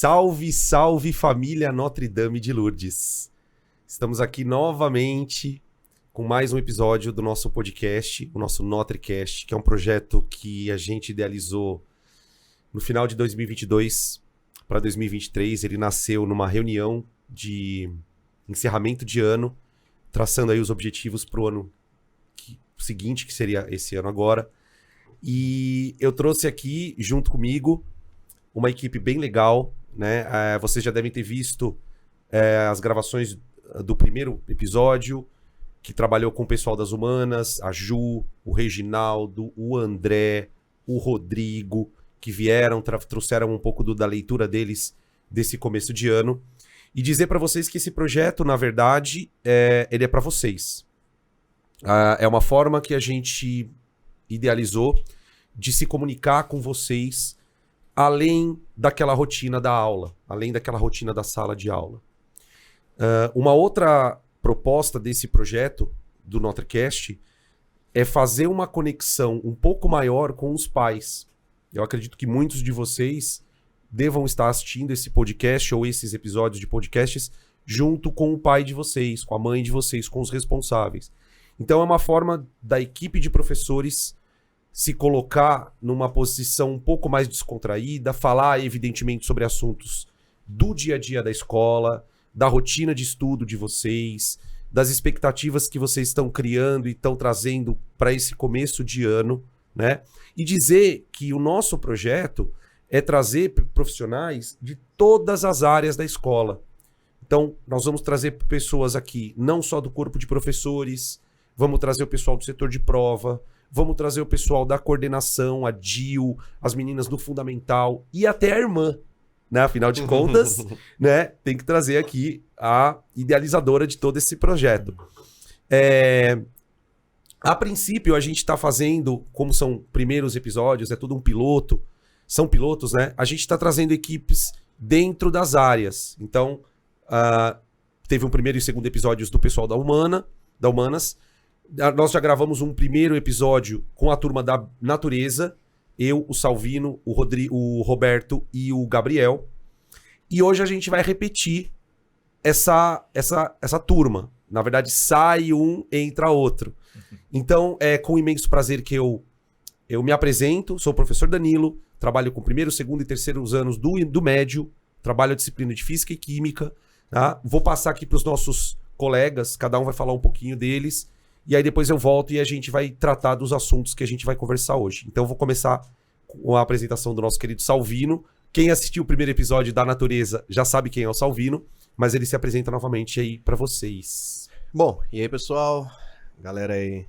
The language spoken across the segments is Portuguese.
Salve, salve família Notre Dame de Lourdes. Estamos aqui novamente com mais um episódio do nosso podcast, o nosso NotreCast, que é um projeto que a gente idealizou no final de 2022 para 2023. Ele nasceu numa reunião de encerramento de ano, traçando aí os objetivos para o ano seguinte, que seria esse ano agora. E eu trouxe aqui, junto comigo, uma equipe bem legal, né? Vocês já devem ter visto as gravações do primeiro episódio, que trabalhou com o pessoal das humanas, a Ju, o Reginaldo, o André, o Rodrigo, que vieram, trouxeram um pouco da leitura deles desse começo de ano. E dizer para vocês que esse projeto, na verdade, ele é para vocês. É uma forma que a gente idealizou de se comunicar com vocês além daquela rotina da aula, além daquela rotina da sala de aula. Uma outra proposta desse projeto, do NotreCast, é fazer uma conexão um pouco maior com os pais. Eu acredito que muitos de vocês devam estar assistindo esse podcast ou esses episódios de podcasts junto com o pai de vocês, com a mãe de vocês, com os responsáveis. Então é uma forma da equipe de professores se colocar numa posição um pouco mais descontraída, falar evidentemente sobre assuntos do dia a dia da escola, da rotina de estudo de vocês, das expectativas que vocês estão criando e estão trazendo para esse começo de ano, né? E dizer que o nosso projeto é trazer profissionais de todas as áreas da escola. Então, nós vamos trazer pessoas aqui, não só do corpo de professores, vamos trazer o pessoal do setor de prova, vamos trazer o pessoal da coordenação, a Dil, as meninas do fundamental e até a irmã, né? Afinal de contas, né? Tem que trazer aqui a idealizadora de todo esse projeto. A princípio, a gente está fazendo, como são primeiros episódios, é tudo um piloto, são pilotos, né? A gente está trazendo equipes dentro das áreas. Então, teve um primeiro e segundo episódios do pessoal da Humanas. Nós já gravamos um primeiro episódio com a turma da Natureza, eu, o Salvino, o Roberto e o Gabriel. E hoje a gente vai repetir essa turma. Na verdade, sai um, entra outro. Então, é com imenso prazer que eu me apresento. Sou o professor Danilo, trabalho com primeiro, segundo e terceiros anos do médio, trabalho a disciplina de Física e Química. Tá? Vou passar aqui para os nossos colegas, cada um vai falar um pouquinho deles. E aí depois eu volto e a gente vai tratar dos assuntos que a gente vai conversar hoje. Então eu vou começar com a apresentação do nosso querido Salvino. Quem assistiu o primeiro episódio da Natureza já sabe quem é o Salvino, mas ele se apresenta novamente aí para vocês. Bom, e aí pessoal, galera aí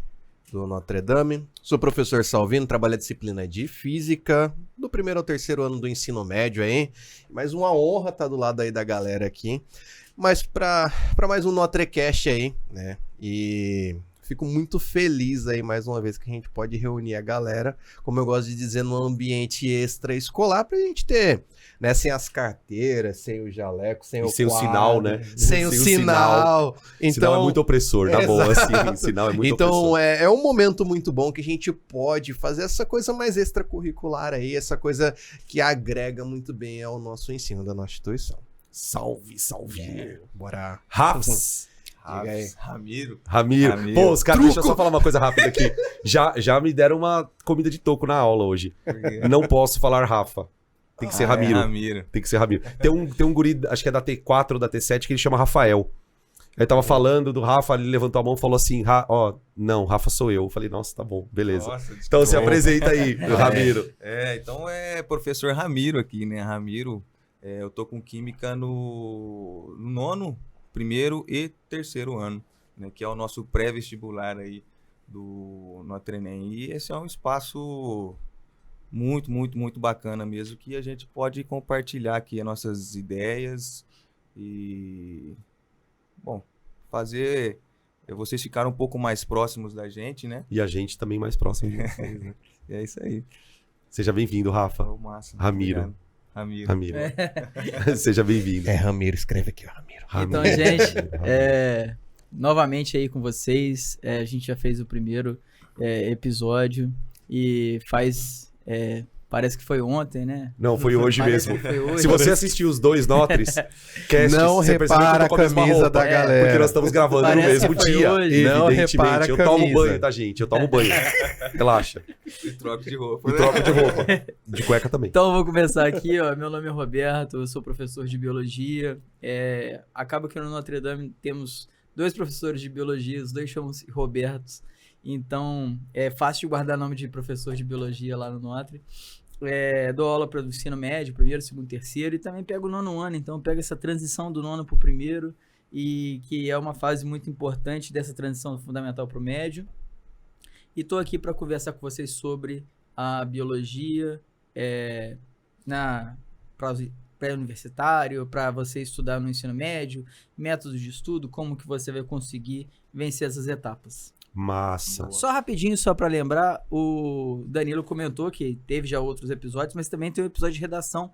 do Notre Dame. Sou o professor Salvino, trabalho a disciplina de Física, do primeiro ao terceiro ano do ensino médio aí. Mais uma honra estar do lado aí da galera aqui. Mas para mais um NotreCast aí, né? E fico muito feliz aí, mais uma vez, que a gente pode reunir a galera, como eu gosto de dizer, num ambiente extraescolar, pra gente ter, né, sem as carteiras, sem o jaleco, sem o sem quadro, o sinal, né? Sem o sinal. Então, sinal é muito opressor, tá bom? Assim, sinal é muito então, opressor. é um momento muito bom que a gente pode fazer essa coisa mais extracurricular aí, essa coisa que agrega muito bem ao nosso ensino da nossa instituição. Salve. Bora. Rafs. Ramiro. Pô, os caras, deixa eu só falar uma coisa rápida aqui. Já me deram uma comida de toco na aula hoje. Não posso falar Rafa. Tem que ser Ramiro. Tem que ser Ramiro. Tem um guri, acho que é da T4 ou da T7, que ele chama Rafael. Ele tava falando do Rafa, ele levantou a mão e falou assim, não, Rafa sou eu. Eu falei, nossa, tá bom, beleza. Nossa, então se apresenta aí, Ramiro. Então é professor Ramiro aqui, né? Ramiro, eu tô com Química no nono, primeiro e terceiro ano, né, que é o nosso pré-vestibular aí do Notre Dame. E esse é um espaço muito, muito, muito bacana mesmo, que a gente pode compartilhar aqui as nossas ideias e, bom, fazer vocês ficarem um pouco mais próximos da gente, né? E a gente também mais próximo de vocês, né? É isso aí. Seja bem-vindo, Rafa. Máximo. Ramiro. Seja bem-vindo. Ramiro, escreve aqui, Ramiro. Então, gente, novamente aí com vocês, a gente já fez o primeiro episódio e faz Parece que foi ontem, né? Não, foi hoje Parece mesmo. que foi hoje. Se você assistiu os 2 Notres, cast, Não você percebeu que eu repara tô com a mesma a camisa roupa, da galera. Porque nós estamos gravando no Parece mesmo que foi dia. hoje. Não Evidentemente. repara a Eu tomo camisa. banho, tá, gente? Eu tomo banho. Relaxa. E troca de roupa. E troco de roupa. De cueca também. Então, eu vou começar aqui, ó. Meu nome é Roberto, eu sou professor de biologia. Acaba que no Notre Dame temos 2 professores de biologia, os 2 chamam-se Robertos. Então, é fácil de guardar nome de professor de biologia lá no Notre. Dou aula para o ensino médio, primeiro, segundo, terceiro, e também pego o 9º ano. Então, eu pego essa transição do 9º para o primeiro, e que é uma fase muito importante dessa transição do fundamental para o médio. E estou aqui para conversar com vocês sobre a biologia pré-universitário, para você estudar no ensino médio, métodos de estudo, como que você vai conseguir vencer essas etapas. Massa. Só rapidinho, só para lembrar, o Danilo comentou que teve já outros episódios, mas também tem um episódio de redação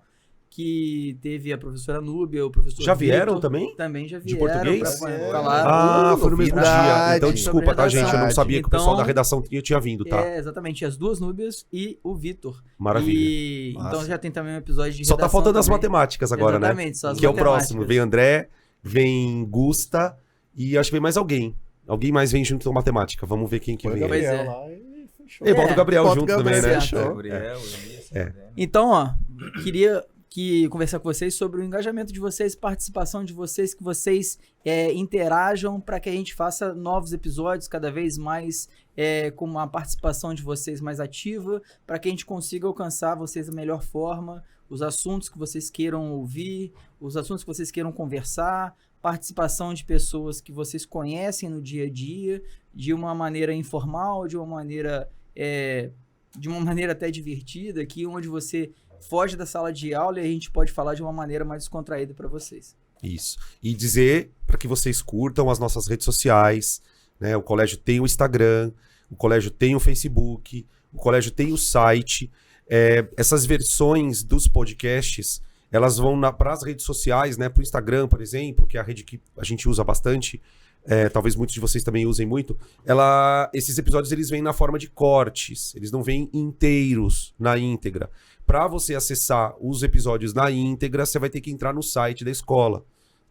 que teve a professora Núbia, o professor Já vieram Vitor, também? Também já De vieram. português? Pra falar. Ah, foi no mesmo dia. Verdade. Então, desculpa, tá, gente? Eu não sabia que o pessoal Então, da redação tinha vindo, tá? Exatamente, as 2 Núbias e o Vitor. Maravilha. Massa. Então já tem também um episódio de Só redação tá faltando as também. matemáticas agora, né? Exatamente, só as Que é o matemáticas. próximo. Vem André, vem Gusta e acho que vem mais alguém. Alguém mais vem junto com matemática. Vamos ver quem que Foi o vem. Pois Gabriel é. lá e fechou. E volta o Gabriel Volta o junto Gabriel, também, né? fechou. Gabriel, Elias, É. André. Então, ó, queria conversar com vocês sobre o engajamento de vocês, participação de vocês, que vocês interajam para que a gente faça novos episódios cada vez mais com uma participação de vocês mais ativa, para que a gente consiga alcançar vocês da melhor forma, os assuntos que vocês queiram ouvir, os assuntos que vocês queiram conversar, participação de pessoas que vocês conhecem no dia a dia, de uma maneira informal, de uma maneira até divertida, aqui onde você foge da sala de aula e a gente pode falar de uma maneira mais descontraída para vocês. Isso. E dizer para que vocês curtam as nossas redes sociais, né? O colégio tem o Instagram, o colégio tem o Facebook, o colégio tem o site. Essas versões dos podcasts, elas vão para as redes sociais, né? Para o Instagram, por exemplo, que é a rede que a gente usa bastante. Talvez muitos de vocês também usem muito. Esses episódios eles vêm na forma de cortes, eles não vêm inteiros, na íntegra. Para você acessar os episódios na íntegra, você vai ter que entrar no site da escola,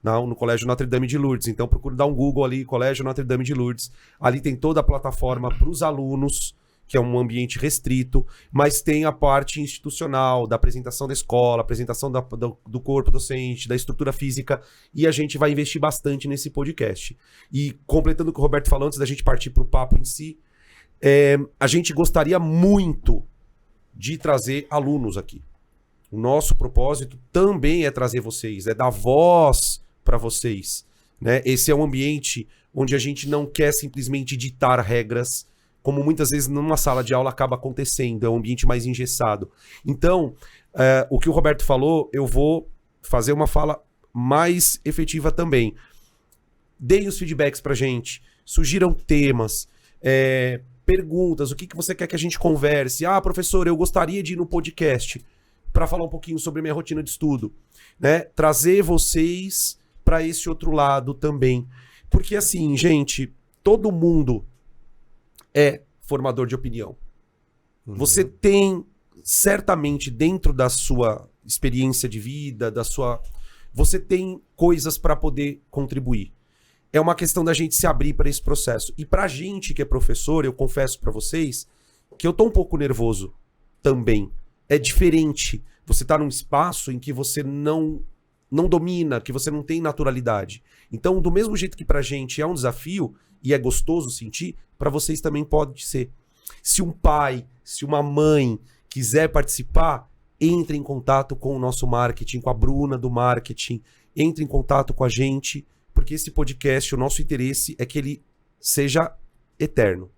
no Colégio Notre Dame de Lourdes. Então procure dar um Google ali, Colégio Notre Dame de Lourdes. Ali tem toda a plataforma para os alunos, que é um ambiente restrito, mas tem a parte institucional, da apresentação da escola, apresentação do corpo docente, da estrutura física, e a gente vai investir bastante nesse podcast. E completando o que o Roberto falou, antes da gente partir para o papo em si, a gente gostaria muito de trazer alunos aqui. O nosso propósito também é trazer vocês, é dar voz para vocês, né? Esse é um ambiente onde a gente não quer simplesmente ditar regras, como muitas vezes numa sala de aula acaba acontecendo, é um ambiente mais engessado. Então, o que o Roberto falou, eu vou fazer uma fala mais efetiva também. Deem os feedbacks pra gente, sugiram temas, perguntas, o que você quer que a gente converse. Ah, professor, eu gostaria de ir no podcast para falar um pouquinho sobre minha rotina de estudo, né? Trazer vocês para esse outro lado também. Porque assim, gente, todo mundo é formador de opinião. Você tem, certamente, dentro da sua experiência de vida, você tem coisas para poder contribuir. É uma questão da gente se abrir para esse processo. E pra gente que é professor, eu confesso para vocês que eu tô um pouco nervoso também. É diferente. Você tá num espaço em que você não domina, que você não tem naturalidade. Então, do mesmo jeito que pra gente é um desafio e é gostoso sentir, pra vocês também pode ser. Se um pai, se uma mãe quiser participar, entre em contato com o nosso marketing, com a Bruna do marketing, entre em contato com a gente, porque esse podcast, o nosso interesse é que ele seja eterno.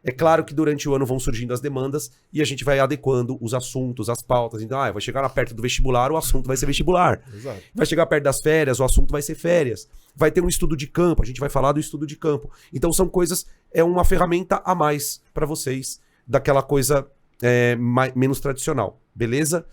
É claro que durante o ano vão surgindo as demandas e a gente vai adequando os assuntos, as pautas. Então, vai chegar perto do vestibular, o assunto vai ser vestibular. Exato. Vai chegar perto das férias, o assunto vai ser férias. Vai ter um estudo de campo, a gente vai falar do estudo de campo. Então são coisas, é uma ferramenta a mais para vocês, daquela coisa menos tradicional, beleza?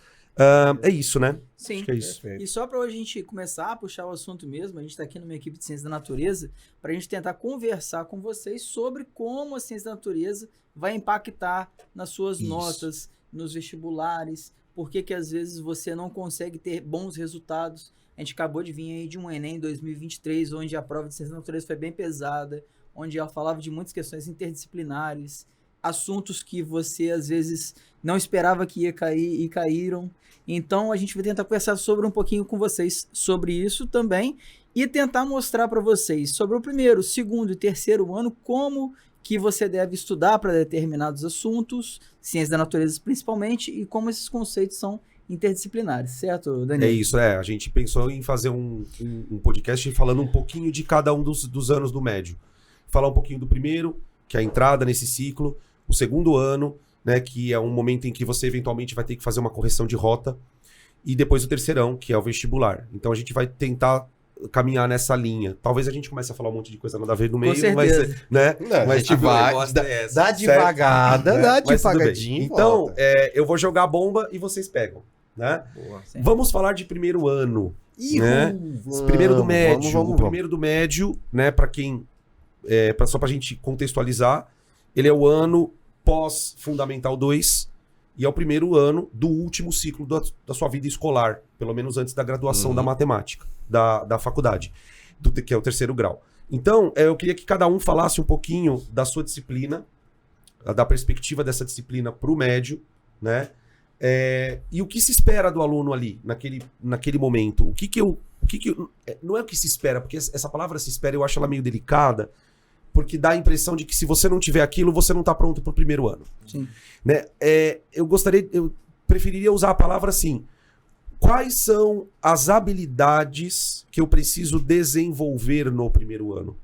É isso, né? Sim. Acho que é isso. Perfeito. E só para hoje a gente começar a puxar o assunto mesmo, a gente está aqui numa equipe de Ciência da Natureza para a gente tentar conversar com vocês sobre como a Ciência da Natureza vai impactar nas suas Isso. notas, nos vestibulares, por que que às vezes você não consegue ter bons resultados. A gente acabou de vir aí de um Enem 2023, onde a prova de ciência da natureza foi bem pesada, onde ela falava de muitas questões interdisciplinares, assuntos que você às vezes não esperava que ia cair e caíram. Então a gente vai tentar conversar sobre um pouquinho com vocês sobre isso também e tentar mostrar para vocês sobre o primeiro, segundo e terceiro ano como que você deve estudar para determinados assuntos, ciências da natureza principalmente, e como esses conceitos são interdisciplinares, certo, Daniel? É isso, a gente pensou em fazer um podcast falando um pouquinho de cada um dos anos do médio. Falar um pouquinho do primeiro, que é a entrada nesse ciclo, o segundo ano, né, que é um momento em que você eventualmente vai ter que fazer uma correção de rota, e depois o terceirão, que é o vestibular. Então a gente vai tentar caminhar nessa linha. Talvez a gente comece a falar um monte de coisa nada a ver no meio, mas, né? Não, mas a gente vai dá devagada, dá devagadinho. Então, eu vou jogar a bomba e vocês pegam, né? Boa. Vamos falar de primeiro ano, Ih, né? vamos, Primeiro do médio. vamos. O primeiro do médio, né? Para quem, só pra gente contextualizar, ele é o ano pós-fundamental 2 e é o primeiro ano do último ciclo da sua vida escolar, pelo menos antes da graduação da matemática, da faculdade, que é o terceiro grau. Então, eu queria que cada um falasse um pouquinho da sua disciplina, da perspectiva dessa disciplina para o médio, né? E o que se espera do aluno ali, naquele momento? Não é o que se espera, porque essa palavra se espera, eu acho ela meio delicada, porque dá a impressão de que se você não tiver aquilo, você não está pronto para o primeiro ano. Sim. Né? Eu preferiria usar a palavra assim: quais são as habilidades que eu preciso desenvolver no primeiro ano?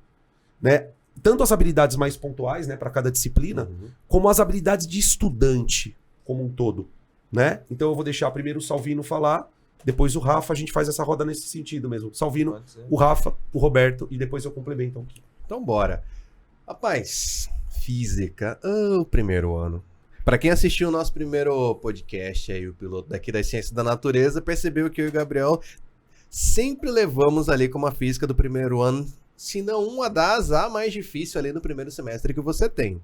Né? Tanto as habilidades mais pontuais, né, para cada disciplina, como as habilidades de estudante como um todo. Né? Então eu vou deixar primeiro o Salvino falar, depois o Rafa, a gente faz essa roda nesse sentido mesmo. Salvino, o Rafa, o Roberto, e depois eu complemento aqui. Então bora. Rapaz, física, o primeiro ano. Para quem assistiu o nosso primeiro podcast aí, o piloto daqui das Ciências da Natureza, percebeu que eu e o Gabriel sempre levamos ali como a física do primeiro ano, se não uma das a mais difícil ali no primeiro semestre que você tem.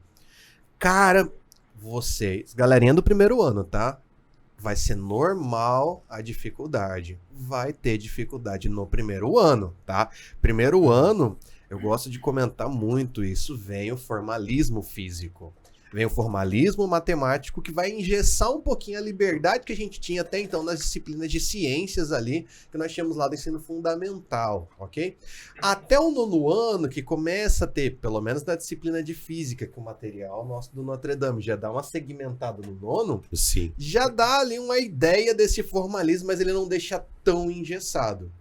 Cara, vocês, galerinha do primeiro ano, tá? Vai ser normal a dificuldade. Vai ter dificuldade no primeiro ano, tá? Primeiro ano, eu gosto de comentar muito isso, vem o formalismo físico. Vem o formalismo matemático que vai engessar um pouquinho a liberdade que a gente tinha até então nas disciplinas de ciências ali, que nós tínhamos lá do ensino fundamental, ok? Até o nono ano, que começa a ter, pelo menos na disciplina de física, que o material nosso do Notre Dame já dá uma segmentada no nono, Sim. já dá ali uma ideia desse formalismo, mas ele não deixa tão engessado.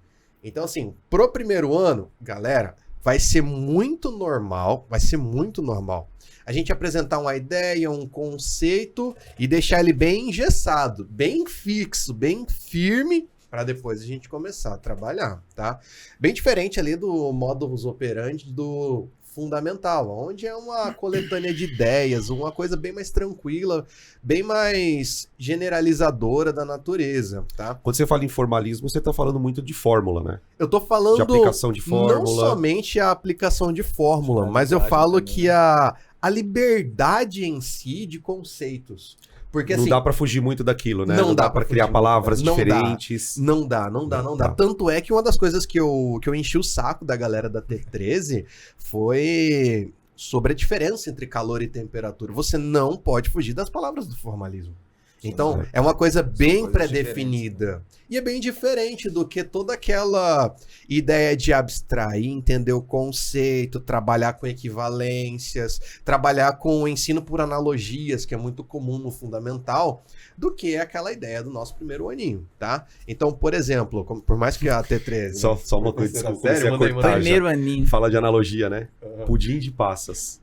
Então, assim, pro primeiro ano, galera, vai ser muito normal, a gente apresentar uma ideia, um conceito e deixar ele bem engessado, bem fixo, bem firme, para depois a gente começar a trabalhar, tá? Bem diferente ali do modus operandi do fundamental, onde é uma coletânea de ideias, uma coisa bem mais tranquila, bem mais generalizadora da natureza, tá? Quando você fala em formalismo, você está falando muito de fórmula, né? Eu tô falando de aplicação de fórmula. Não somente a aplicação de fórmula, mas eu falo também, que a liberdade em si de conceitos. Porque não assim, dá para fugir muito daquilo, né? não dá para pra criar fugir palavras muito. diferentes. Não dá. Tanto é que uma das coisas que eu enchi o saco da galera da T13 foi sobre a diferença entre calor e temperatura. Você não pode fugir das palavras do formalismo. Então, é uma coisa bem pré-definida. E é bem diferente do que toda aquela ideia de abstrair, entender o conceito, trabalhar com equivalências, trabalhar com o ensino por analogias, que é muito comum no fundamental, do que aquela ideia do nosso primeiro aninho, tá? Então, por exemplo, por mais que a T13... Só uma coisa, desculpa, comecei a cortar já. Primeiro aninho. Fala de analogia, né? Pudim de passas.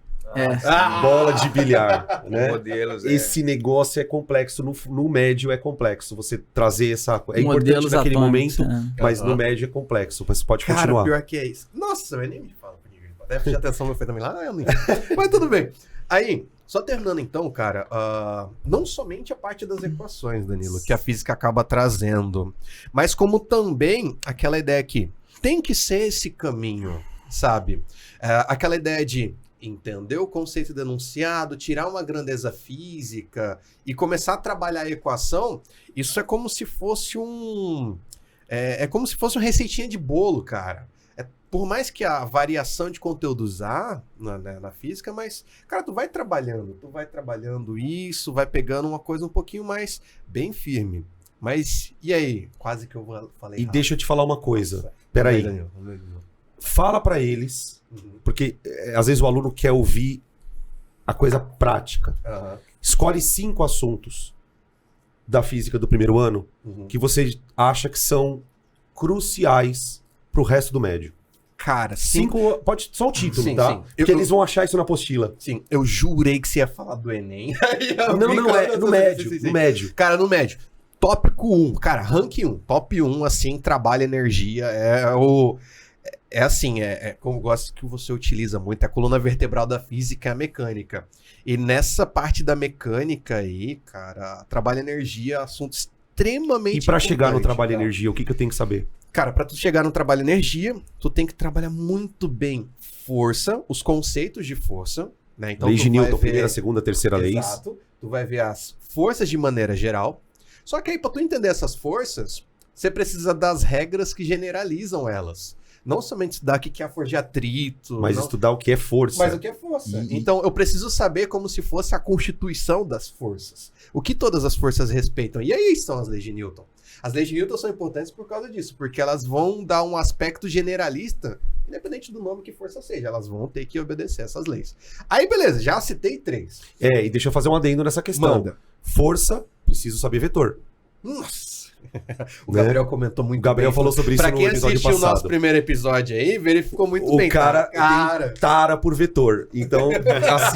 Bola de bilhar, né? Modelos, Esse negócio é complexo, no médio é complexo. Você trazer essa... É importante Modelos naquele atômicos, momento, mas no médio é complexo. Mas pode continuar. Cara, pior que é isso. Nossa, eu nem me fala. Deve prestar atenção no meu também lá. Mas tudo bem. Aí, só terminando então, cara, não somente a parte das equações, Danilo, que a física acaba trazendo, mas como também aquela ideia que tem que ser esse caminho, sabe? Aquela ideia de entender o conceito de enunciado, tirar uma grandeza física e começar a trabalhar a equação, isso é como se fosse é como se fosse uma receitinha de bolo, cara. Por mais que a variação de conteúdos há na física, mas, cara, tu vai trabalhando isso, vai pegando uma coisa um pouquinho mais bem firme. Mas, e aí? Quase que eu falei E errado. deixa eu te falar uma coisa. Nossa. Peraí. Vamos ver, Danilo. Fala pra eles, porque às vezes o aluno quer ouvir a coisa prática. Aham. Escolhe 5 assuntos da física do primeiro ano Uhum. que você acha que são cruciais pro resto do médio. Cara, 5, pode só o título, Sim, tá? sim. Porque eles vão achar isso na apostila. Sim, eu jurei que você ia falar do Enem. Não, é no médio, no médio. Cara, no médio. Tópico 1, cara, rank 1. Top 1, assim, trabalho, energia, como eu gosto que você utiliza muito, é a coluna vertebral da física, é a mecânica. E nessa parte da mecânica aí, cara, trabalho, energia é um assunto extremamente E pra chegar no importante, trabalho e cara. energia, o que eu tenho que saber? Cara, pra tu chegar no trabalho e energia, tu tem que trabalhar muito bem força, os conceitos de força, né? Então, Lei tu de vai Newton, ver- primeira, segunda, terceira leis. Exato. Tu vai ver as forças de maneira geral. Só que aí, pra tu entender essas forças, você precisa das regras que generalizam elas. Não somente estudar o que é a força de atrito, Mas não- estudar o que é força. mas o que é força. E- Então, eu preciso saber como se fosse a constituição das forças. O que todas as forças respeitam. E aí estão as leis de Newton. As leis de Newton são importantes por causa disso, porque elas vão dar um aspecto generalista, independente do nome que força seja, elas vão ter que obedecer essas leis. Aí, beleza, já citei 3. E deixa eu fazer um adendo nessa questão. Manda. Força, preciso saber vetor. Nossa! O Né? Gabriel comentou muito O Gabriel bem. falou sobre isso Pra no quem episódio assistiu o nosso passado. primeiro episódio aí, verificou muito O bem. cara cara. tem tara por vetor. Então,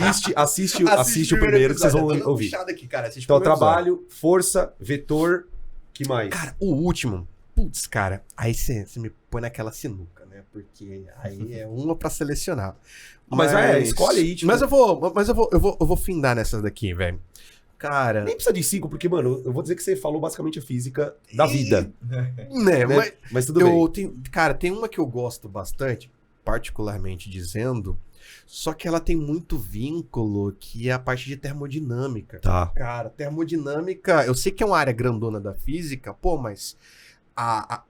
assiste o primeiro que vocês vão episódio. ouvir. Puxado aqui, cara. Assiste o Então, primeiro episódio. trabalho, força, vetor, que mais? Cara, o último. Putz, cara. Aí você me põe naquela sinuca, né? Porque aí é uma pra selecionar. Mas escolhe aí, tipo... Mas eu vou findar nessas daqui, velho. Cara. Nem precisa de 5, porque, mano, eu vou dizer que você falou basicamente a física da vida. Né, Né? Mas tudo bem. Cara, tem uma que eu gosto bastante, particularmente dizendo, só que ela tem muito vínculo, que é a parte de termodinâmica. Tá. Cara, termodinâmica, eu sei que é uma área grandona da física, pô, mas a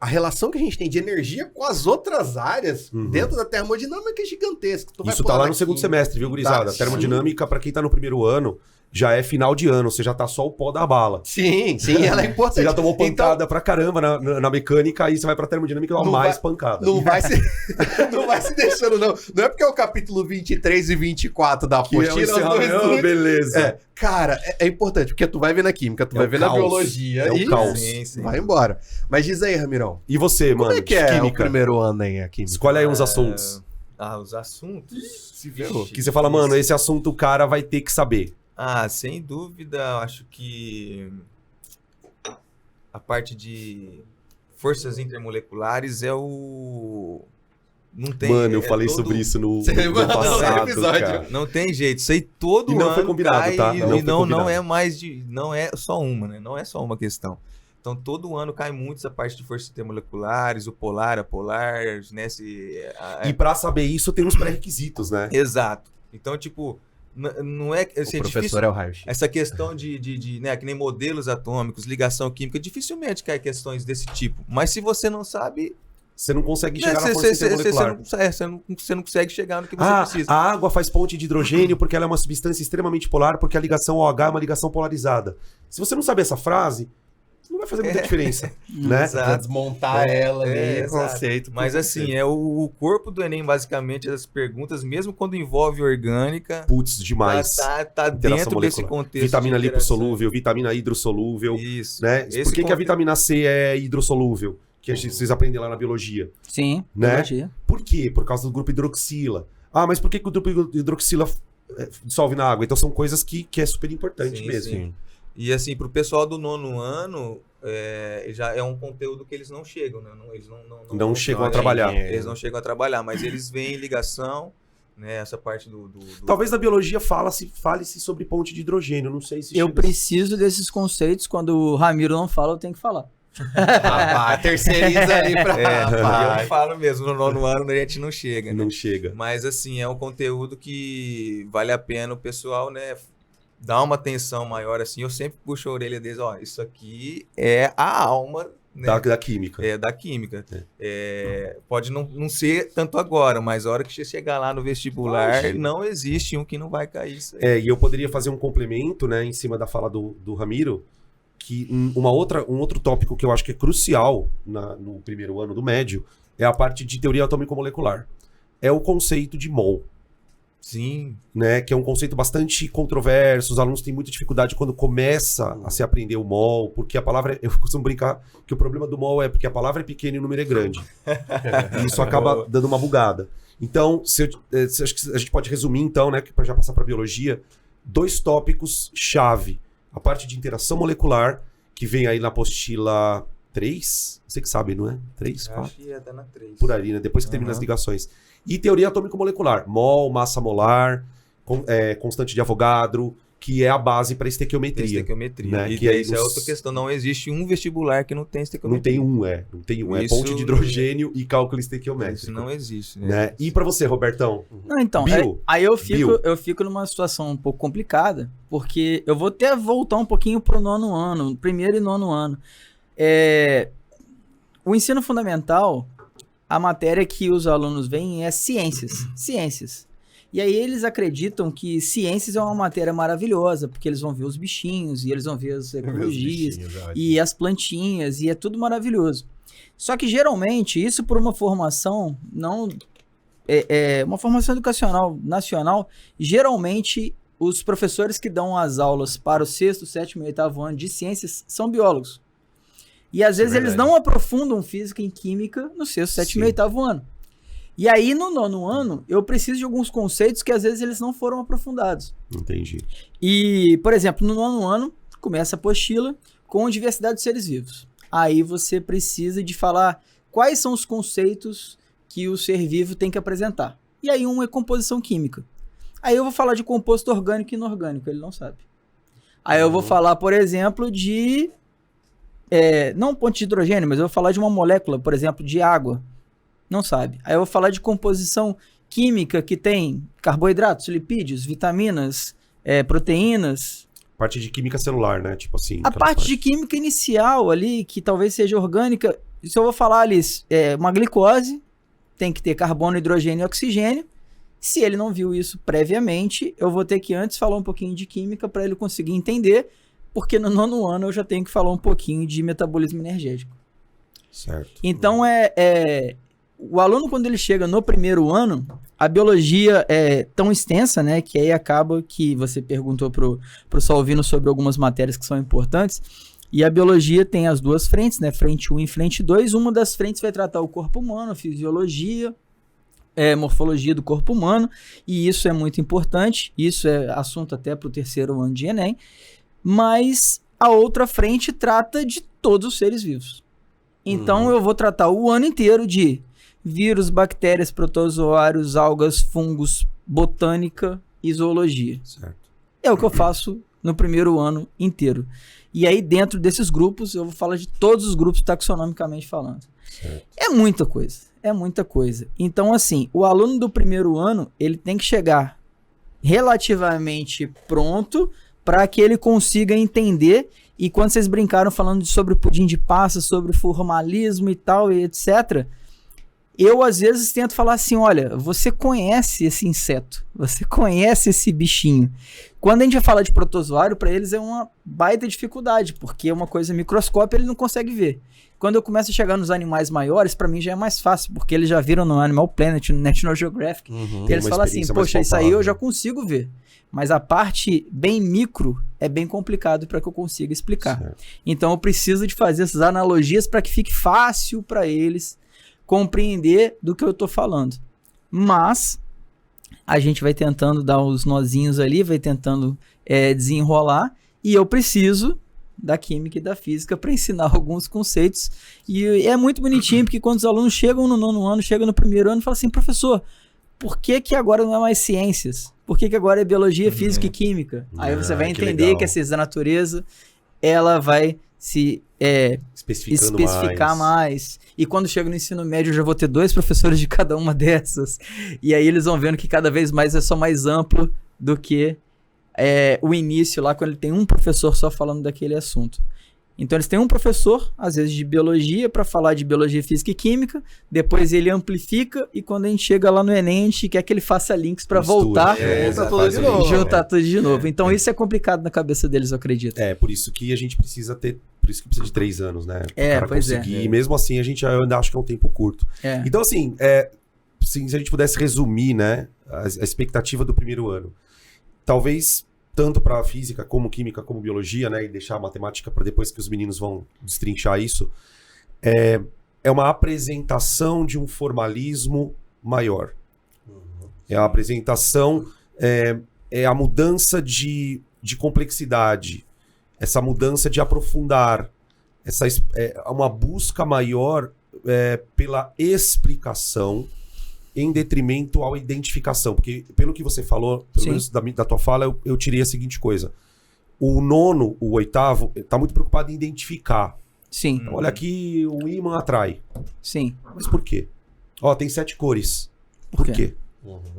relação que a gente tem de energia com as outras áreas Uhum. dentro da termodinâmica é gigantesca. Tu vai Isso pular tá lá no daqui. segundo semestre, viu, gurizada? Tá, Termodinâmica, pra quem tá no primeiro ano, já é final de ano, você já tá só o pó da bala. Sim, ela é importante. Você já tomou Então, pancada pra caramba na mecânica, aí você vai pra termodinâmica e dá Não mais vai- pancada. Não vai se, não vai se deixando, não. Não é porque é o capítulo 23 e 24 da Que é o apostila. os dois encerramento, juntos. beleza. Cara, é importante, porque tu vai ver na química, tu É vai o ver na caos. biologia É o e caos. Sim. vai embora. Mas diz aí, Ramirão, E você, como mano, é que de é o química? primeiro ano aí, a química? Escolhe aí uns assuntos. Os assuntos? Se ferrou. Vixe, Que você fala, mano, esse assunto o cara vai ter que saber. Sem dúvida, eu acho que a parte de forças intermoleculares é o... Não tem... Mano, eu é falei todo- sobre isso no Você mandou no passado, episódio. cara. Não tem jeito, isso aí todo E não ano foi combinado, cai tá? e Não foi não combinado. é mais de... Não é só uma, né? Não é só uma questão. Então, todo ano cai muito essa parte de forças intermoleculares, o polar, a polar, né? E pra saber isso tem uns pré-requisitos, né? Exato. Então, tipo, não é... O Assim, é professor difícil. é o raio-x. Essa questão de né, que nem modelos atômicos, ligação química, dificilmente cai questões desse tipo. Mas se você não sabe, Você não consegue né, chegar na força intermolecular. você não consegue chegar no que você precisa. A água faz ponte de hidrogênio porque ela é uma substância extremamente polar, porque a ligação OH é uma ligação polarizada. Se você não sabe essa frase, não vai fazer muita diferença, né? Exato. Pra desmontar ela ali, exato. conceito. Mas assim, é o corpo do Enem, basicamente, as perguntas, mesmo quando envolve orgânica, Putz, demais. tá Interação dentro desse molecular. contexto. Vitamina de interação. lipossolúvel, vitamina hidrossolúvel, Isso. né? Esse Por que a conte- vitamina C é hidrossolúvel? Que vocês aprendem lá na biologia. Sim, Né? biologia. Por quê? Por causa do grupo hidroxila. Ah, mas por que o grupo hidroxila dissolve na água? Então são coisas que é super importante Sim, mesmo. sim. E assim, pro pessoal do nono ano, já é um conteúdo que eles não chegam, né? Eles Não chegam a consomem, trabalhar. Eles não chegam a trabalhar, mas eles veem ligação, né? Essa parte do... Talvez na biologia fale-se sobre ponte de hidrogênio. Não sei se Eu chega- preciso desses conceitos. Quando o Ramiro não fala, eu tenho que falar. Terceiriza ali pra Eu falo mesmo, no 9º ano a gente não chega, né? Não chega. Mas assim, é um conteúdo que vale a pena o pessoal, né, dar uma atenção maior, assim. Eu sempre puxo a orelha deles, ó, isso aqui é a alma, né? Da química. É, da química. Pode não ser tanto agora, mas a hora que você chegar lá no vestibular, não existe um que não vai cair isso aí. E eu poderia fazer um complemento, né, em cima da fala do Ramiro, que um outro tópico que eu acho que é crucial no primeiro ano do médio é a parte de teoria atômico-molecular. É o conceito de mol. Sim. Né, que é um conceito bastante controverso, os alunos têm muita dificuldade quando começa a se aprender o mol, porque a palavra, eu costumo brincar que o problema do mol é porque a palavra é pequena e o número é grande. E isso acaba dando uma bugada. Então, acho que a gente pode resumir então, né, para já passar para biologia, 2 tópicos chave. A parte de interação molecular, que vem aí na apostila 3, você que sabe, não é? 3, 4? Acho que até na 3. Por ali, né? Depois que termina as ligações. E teoria atômico-molecular. Mol, massa molar, constante de Avogadro, que é a base para estequiometria. Estequiometria. Né? E Que isso é outra questão. Não existe um vestibular que não tem estequiometria. Não tem um. É Isso- ponte de hidrogênio e cálculo estequiométrico. Isso não existe. Né? E para você, Robertão? Não, então, Bio. aí eu Bio. fico numa situação um pouco complicada, porque eu vou até voltar um pouquinho pro 9º ano, primeiro e 9º ano. O ensino fundamental, a matéria que os alunos veem é ciências. E aí eles acreditam que ciências é uma matéria maravilhosa, porque eles vão ver os bichinhos, e eles vão ver as ecologias, e as plantinhas, e é tudo maravilhoso. Só que geralmente, isso por uma formação uma formação educacional nacional, geralmente os professores que dão as aulas para o 6º, 7º e 8º ano de ciências são biólogos. E às vezes eles não aprofundam física e química no 6º, 7º e 8º ano. E aí no 9º ano eu preciso de alguns conceitos que às vezes eles não foram aprofundados. Entendi. E, por exemplo, no 9º ano começa a apostila com diversidade de seres vivos. Aí você precisa de falar quais são os conceitos que o ser vivo tem que apresentar. E aí um é composição química. Aí eu vou falar de composto orgânico e inorgânico, ele não sabe. Aí eu vou falar, por exemplo, de... não ponto de hidrogênio, mas eu vou falar de uma molécula, por exemplo, de água. Não sabe. Aí eu vou falar de composição química que tem carboidratos, lipídios, vitaminas, proteínas. Parte de química celular, né? Tipo assim. A parte de química inicial ali, que talvez seja orgânica, se eu vou falar ali, uma glicose, tem que ter carbono, hidrogênio e oxigênio. Se ele não viu isso previamente, eu vou ter que antes falar um pouquinho de química para ele conseguir entender, porque no 9º ano eu já tenho que falar um pouquinho de metabolismo energético. Certo. Então, o aluno, quando ele chega no 1º ano, a biologia é tão extensa, né, que aí acaba que você perguntou pro Salvino sobre algumas matérias que são importantes, e a biologia tem as 2 frentes, né, frente 1 e frente 2. Uma das frentes vai tratar o corpo humano, a fisiologia, morfologia do corpo humano, e isso é muito importante, isso é assunto até pro 3º ano de Enem, mas a outra frente trata de todos os seres vivos. Então eu vou tratar o ano inteiro de vírus, bactérias, protozoários, algas, fungos, botânica e zoologia. Certo. É o que eu faço no 1º ano inteiro. E aí dentro desses grupos eu vou falar de todos os grupos taxonomicamente falando. Certo. É muita coisa. Então assim, o aluno do 1º ano, ele tem que chegar relativamente pronto para que ele consiga entender. E quando vocês brincaram falando sobre o pudim de passa, sobre formalismo e tal, e etc., eu às vezes tento falar assim, olha, você conhece esse inseto, você conhece esse bichinho. Quando a gente vai falar de protozoário, para eles é uma baita dificuldade, porque é uma coisa microscópica, ele não consegue ver. Quando eu começo a chegar nos animais maiores, para mim já é mais fácil, porque eles já viram no Animal Planet, no National Geographic, e eles falam assim, poxa, isso aí eu já consigo ver. Mas a parte bem micro é bem complicado para que eu consiga explicar. Certo. Então eu preciso de fazer essas analogias para que fique fácil para eles compreender do que eu estou falando. Mas a gente vai tentando dar os nozinhos ali, vai tentando desenrolar, e eu preciso da química e da física para ensinar alguns conceitos. E é muito bonitinho, porque quando os alunos chegam no 9º ano, chegam no 1º ano, falam assim, professor, por que agora não é mais ciências? Por que agora é biologia, física e química? Aí você vai entender que a ciência da natureza, ela vai se Especificando especificar mais. E quando chega no ensino médio, eu já vou ter 2 professores de cada uma dessas. E aí eles vão vendo que cada vez mais é só mais amplo do que o início lá, quando ele tem um professor só falando daquele assunto. Então eles têm um professor, às vezes de biologia, para falar de biologia, física e química, depois ele amplifica e quando a gente chega lá no Enem, a gente quer que ele faça links para voltar junta tudo de novo. e juntar tudo de novo. Então isso é complicado na cabeça deles, eu acredito. Por isso que a gente precisa ter, por isso que precisa de 3 anos, né? Pro cara pois é. conseguir. E mesmo assim, eu ainda acho que é um tempo curto. Então assim, se a gente pudesse resumir, né, a expectativa do primeiro ano, talvez tanto para física, como química, como biologia, né? E deixar a matemática para depois que os meninos vão destrinchar isso. É uma apresentação de um formalismo maior. É a apresentação, é a mudança de complexidade, essa mudança de aprofundar, uma busca maior pela explicação em detrimento à identificação. Porque, pelo que você falou, pelo menos da tua fala, eu tirei a seguinte coisa. O 9º, o 8º, está muito preocupado em identificar. Sim. Então, olha aqui, o ímã atrai. Sim. Mas por quê? Ó, tem 7 cores. Por quê?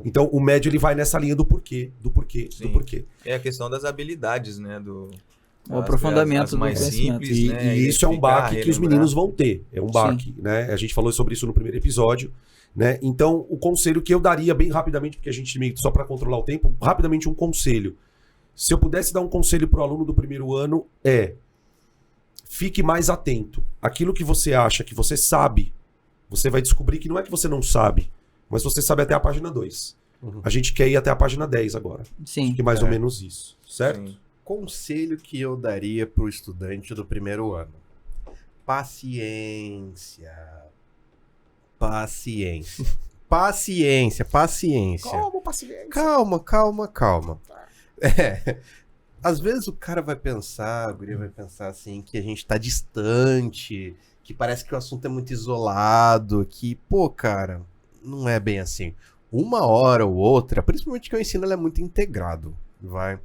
Então, o médio ele vai nessa linha do porquê, do porquê, do porquê. É a questão das habilidades, né? O aprofundamento as mais do conhecimento. simples, né? E isso é um baque que os meninos vão ter. É um baque, Sim. né? A gente falou sobre isso no primeiro episódio, né? Então, o conselho que eu daria bem rapidamente, porque a gente meio que só para controlar o tempo, rapidamente um conselho. Se eu pudesse dar um conselho pro aluno do primeiro ano fique mais atento. Aquilo que você acha que você sabe, você vai descobrir que não é que você não sabe, mas você sabe até a página 2. A gente quer ir até a página 10 agora. Sim. Que mais ou menos isso, certo? Sim. Conselho que eu daria pro estudante do primeiro ano. Paciência. Paciência. Paciência. paciência. Calma. Às vezes o cara vai pensar, a guria vai pensar assim, que a gente tá distante, que parece que o assunto é muito isolado, que, cara, não é bem assim. Uma hora ou outra, principalmente que o ensino ele é muito integrado, vai.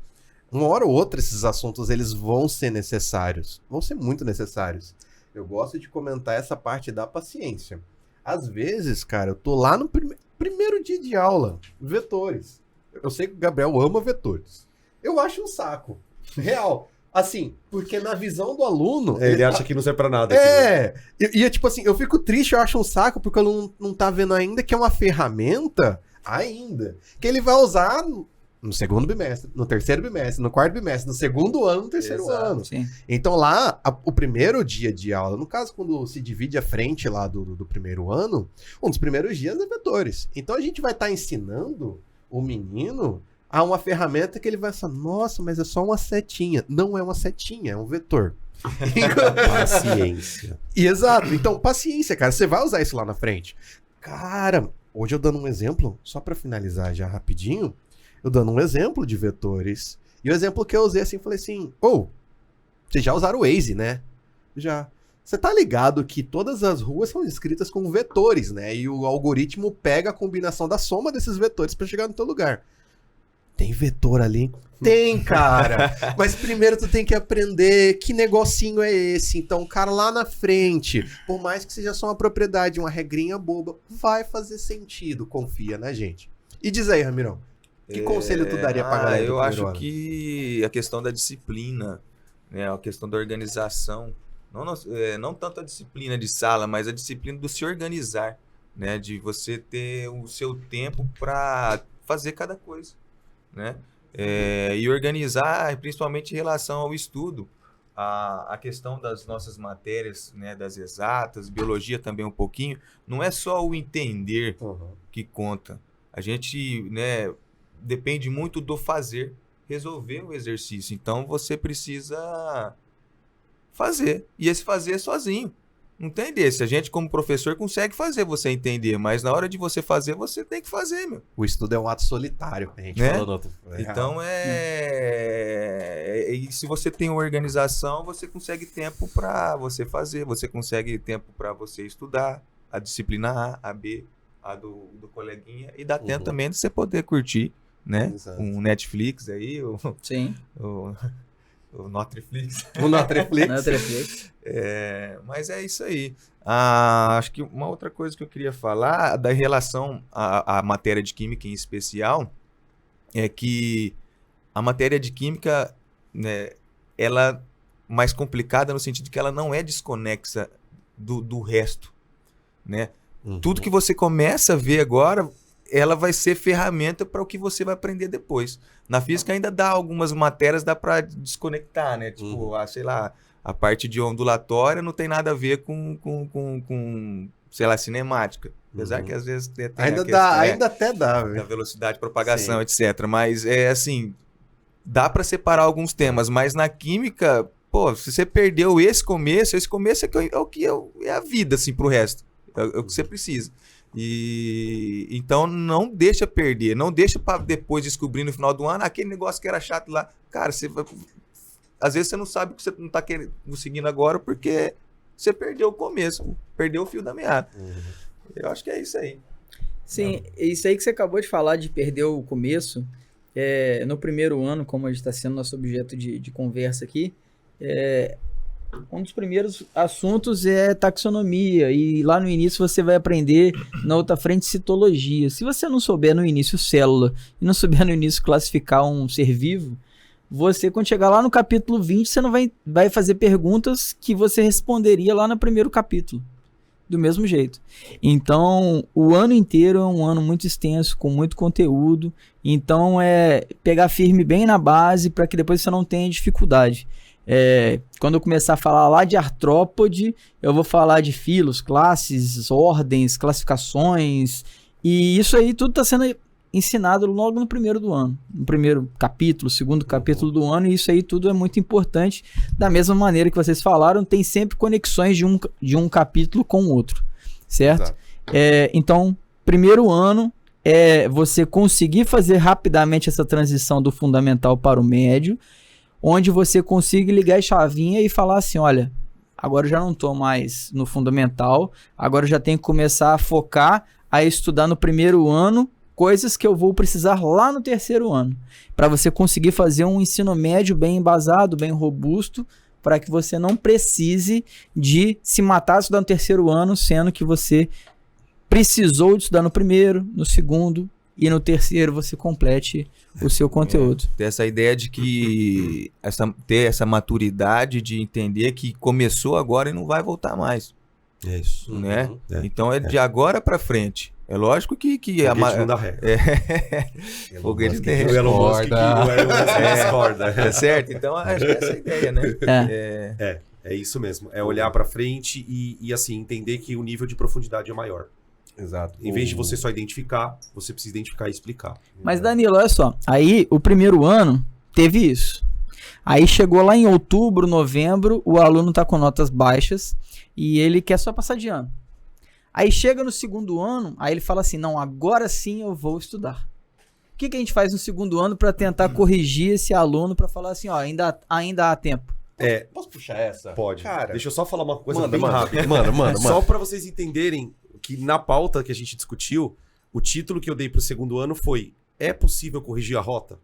Uma hora ou outra esses assuntos eles vão ser necessários, vão ser muito necessários. Eu gosto de comentar essa parte da paciência. Às vezes, cara, eu tô lá no primeiro dia de aula, vetores. Eu sei que o Gabriel ama vetores. Eu acho um saco, real. Assim, porque na visão do aluno... Ele acha que não serve pra nada. E tipo assim, eu fico triste, eu acho um saco, porque o aluno não tá vendo ainda que é uma ferramenta, que ele vai usar no segundo bimestre, no terceiro bimestre, no quarto bimestre, no segundo ano, no terceiro ano. Sim. Então lá, o primeiro dia de aula, no caso, quando se divide a frente lá do primeiro ano, um dos primeiros dias é vetores. Então a gente vai estar ensinando o menino a uma ferramenta que ele vai falar, nossa, mas é só uma setinha. Não é uma setinha, é um vetor. Paciência. Exato. Então, paciência, cara. Você vai usar isso lá na frente. Cara, hoje eu dando um exemplo, só pra finalizar já rapidinho, eu dando um exemplo de vetores. E o exemplo que eu usei assim, falei assim, vocês já usaram o Waze, né? Já. Você tá ligado que todas as ruas são escritas com vetores, né? E o algoritmo pega a combinação da soma desses vetores pra chegar no teu lugar. Tem vetor ali? Tem, cara. Mas primeiro tu tem que aprender que negocinho é esse. Então, cara, lá na frente, por mais que seja só uma propriedade, uma regrinha boba, vai fazer sentido. Confia na gente. E diz aí, Ramirão, que conselho tu daria pra galera do Eu primeiro acho ano? que a questão da disciplina, né, a questão da organização, não tanto a disciplina de sala, mas a disciplina do se organizar, né, de você ter o seu tempo para fazer cada coisa, né, e organizar, principalmente em relação ao estudo, a questão das nossas matérias, né, das exatas, biologia também um pouquinho, não é só o entender que conta, a gente, né, depende muito do fazer, resolver o exercício. Então, você precisa fazer. E esse fazer é sozinho. Não tem desse. A gente, como professor, consegue fazer você entender. Mas na hora de você fazer, você tem que fazer, meu. O estudo é um ato solitário. A gente falou no outro. Então, e se você tem uma organização, você consegue tempo para você fazer. Você consegue tempo para você estudar. A disciplina A, a B, a do coleguinha. E dá tempo também de você poder curtir, né? Exato. Um Netflix aí, Sim. o O Notriflix. O Notreflix. Netflix. Mas é isso aí. Acho que uma outra coisa que eu queria falar da relação à matéria de química em especial é que a matéria de química, né, ela é mais complicada no sentido que ela não é desconexa do resto, né? Tudo que você começa a ver agora, ela vai ser ferramenta para o que você vai aprender depois. Na física ainda dá algumas matérias, dá para desconectar, né? Tipo, sei lá, a parte de ondulatória não tem nada a ver com sei lá, cinemática. Apesar que às vezes tem Ainda a questão, ainda até dá, da velho. velocidade de propagação, etc. Mas é assim, dá para separar alguns temas, mas na química, pô, se você perdeu esse começo é o que é a vida, assim, pro resto. É o que você precisa. E então não deixa perder, não deixa para depois descobrir no final do ano aquele negócio que era chato lá. Cara, às vezes você não sabe que você não tá conseguindo agora porque você perdeu o começo, perdeu o fio da meada. Eu acho que é isso aí. Sim, isso aí que você acabou de falar de perder o começo, no primeiro ano, como a gente está sendo nosso objeto de conversa aqui, um dos primeiros assuntos é taxonomia, e lá no início você vai aprender, na outra frente, citologia. Se você não souber no início célula e não souber no início classificar um ser vivo, você, quando chegar lá no capítulo 20, você não vai fazer perguntas que você responderia lá no primeiro capítulo. Do mesmo jeito. Então, o ano inteiro é um ano muito extenso, com muito conteúdo. Então, pegar firme bem na base para que depois você não tenha dificuldade. Quando eu começar a falar lá de artrópode, eu vou falar de filos, classes, ordens, classificações. E isso aí tudo está sendo ensinado logo no primeiro do ano. No primeiro capítulo, segundo capítulo do ano. E isso aí tudo é muito importante. Da mesma maneira que vocês falaram, tem sempre conexões de um capítulo com o outro. Certo? Então, primeiro ano é você conseguir fazer rapidamente essa transição do fundamental para o médio, onde você consiga ligar a chavinha e falar assim, olha, agora eu já não estou mais no fundamental, agora eu já tenho que começar a focar a estudar no primeiro ano coisas que eu vou precisar lá no terceiro ano, para você conseguir fazer um ensino médio bem embasado, bem robusto, para que você não precise de se matar estudar no terceiro ano, sendo que você precisou de estudar no primeiro, no segundo e no terceiro você complete o seu conteúdo. Ter essa ideia de que ter essa maturidade de entender que começou agora e não vai voltar mais. É isso. Né? Então é de agora para frente. É lógico que Foguete não dá ré. Foguete O Elon Musk discorda. É certo? Então acho que é essa a ideia, né? É isso mesmo. É olhar pra frente e assim, entender que o nível de profundidade é maior. Exato. Em vez de você só identificar, você precisa identificar e explicar. Mas, Danilo, olha só. Aí, o primeiro ano teve isso. Aí chegou lá em outubro, novembro, o aluno tá com notas baixas e ele quer só passar de ano. Aí chega no segundo ano, aí ele fala assim, não, agora sim eu vou estudar. O que a gente faz no segundo ano para tentar corrigir esse aluno para falar assim, ó, ainda há tempo? Posso puxar essa? Pode. Cara, deixa eu só falar uma coisa bem manda, rápida. Manda. Só para vocês entenderem que na pauta que a gente discutiu, o título que eu dei pro segundo ano foi é possível corrigir a rota?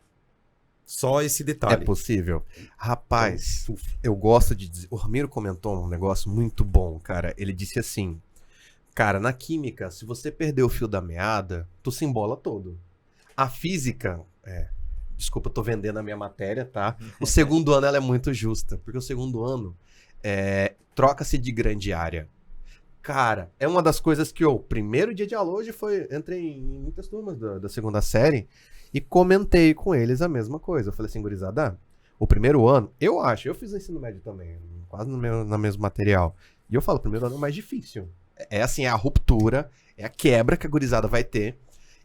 Só esse É detalhe. possível. Rapaz, eu gosto de dizer... O Ramiro comentou um negócio muito bom, cara. Ele disse assim, cara, na química, se você perder o fio da meada, tu se embola todo. A física... Desculpa, eu tô vendendo a minha matéria, tá? O segundo ano ela é muito justa, porque o segundo ano troca-se de grande área. Cara, é uma das coisas que o primeiro dia de aula hoje entrei em muitas turmas da segunda série e comentei com eles a mesma coisa. Eu falei assim, gurizada, o primeiro ano, eu fiz o ensino médio também, quase no mesmo material. E eu falo, o primeiro ano é mais difícil. É assim, é a ruptura, é a quebra que a gurizada vai ter.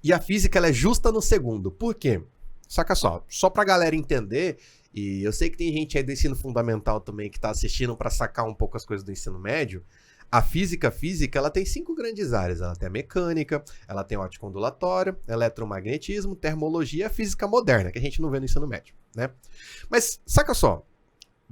E a física, ela é justa no segundo. Por quê? Saca só pra galera entender, e eu sei que tem gente aí do ensino fundamental também que tá assistindo pra sacar um pouco as coisas do ensino médio. A física, ela tem 5 grandes áreas. Ela tem a mecânica, ela tem a ótica ondulatória, eletromagnetismo, termologia e a física moderna, que a gente não vê no ensino médio, né? Mas, saca só,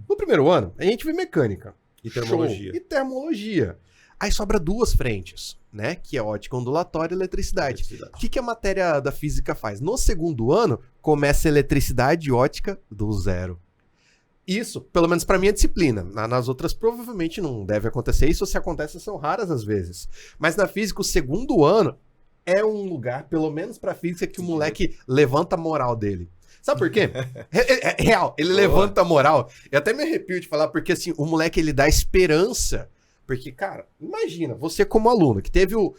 no primeiro ano, a gente vê mecânica. E termologia. Show, e termologia. Aí sobra 2 frentes, né? Que é ótica ondulatória e eletricidade. O que a matéria da física faz? No segundo ano, começa a eletricidade e ótica do zero. Isso, pelo menos pra minha disciplina. Nas outras provavelmente não deve acontecer isso, ou se acontece são raras às vezes. Mas na física, o segundo ano é um lugar, pelo menos pra física, que o moleque levanta a moral dele. Sabe por quê? É real, ele levanta a moral. Eu até me arrepio de falar, porque assim, o moleque ele dá esperança. Porque, cara, imagina, você como aluno, que teve o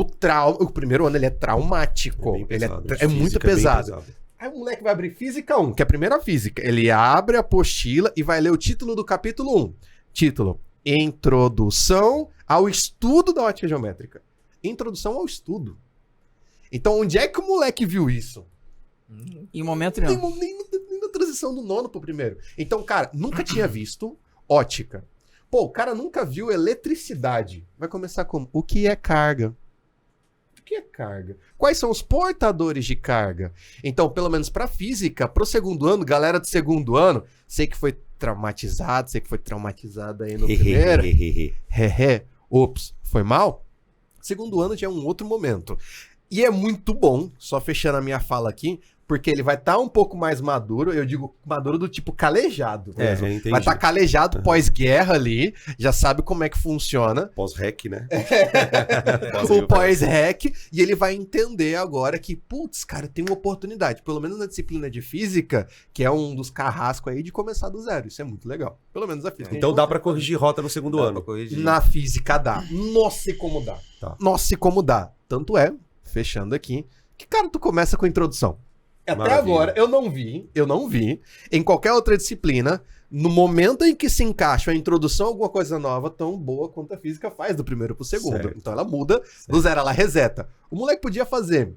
trauma. O primeiro ano ele é traumático. bem pesado, É muito física é bem pesado. Aí o moleque vai abrir Física 1, que é a primeira física. Ele abre a apostila e vai ler o título do capítulo 1. Título: Introdução ao Estudo da Ótica Geométrica. Introdução ao estudo. Então, onde é que o moleque viu isso? Em momento nenhum. Nem na transição do nono pro primeiro. Então, cara, nunca tinha visto ótica. Pô, o cara nunca viu eletricidade. Vai começar como? O que é carga? O que é carga? Quais são os portadores de carga? Então, pelo menos pra física, pro segundo ano, galera do segundo ano, sei que foi traumatizado, sei que foi traumatizado aí no primeiro. Ops, foi mal? Segundo ano já é um outro momento. E é muito bom, só fechando a minha fala aqui, porque ele vai estar um pouco mais maduro, eu digo maduro do tipo calejado mesmo. Entendi. Vai estar calejado pós-guerra ali, já sabe como é que funciona. Pós-rec, né? O pós-rec, e ele vai entender agora que, putz, cara, tem uma oportunidade, pelo menos na disciplina de física, que é um dos carrascos aí de começar do zero. Isso é muito legal. Pelo menos a física. Então dá pra corrigir rota no segundo Dá ano. pra corrigir. Na física dá. Nossa, e como dá. Tá. Nossa, e como dá. Tanto é, fechando aqui, que, cara, tu começa com a introdução. Até Maravilha. agora, eu não vi, em qualquer outra disciplina, no momento em que se encaixa a introdução a alguma coisa nova, tão boa quanto a física faz do primeiro pro segundo. Certo. Então ela muda, do zero ela reseta. O moleque podia fazer,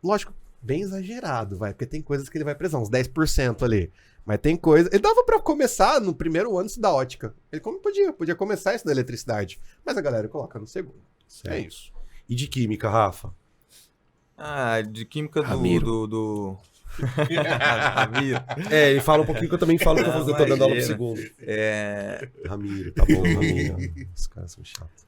lógico, bem exagerado, vai, porque tem coisas que ele vai precisar, uns 10% ali. Mas tem coisa... Ele dava pra começar no primeiro ano isso da ótica. Ele como podia começar isso da eletricidade. Mas a galera coloca no segundo. Certo. É isso. E de química, Rafa? Ah, de química Ramiro. do... Ramiro. Ele fala um pouquinho que eu também falo que eu tô dando aula pro Imagina. segundo. É, Ramiro, tá bom, Ramiro. Os caras são chatos.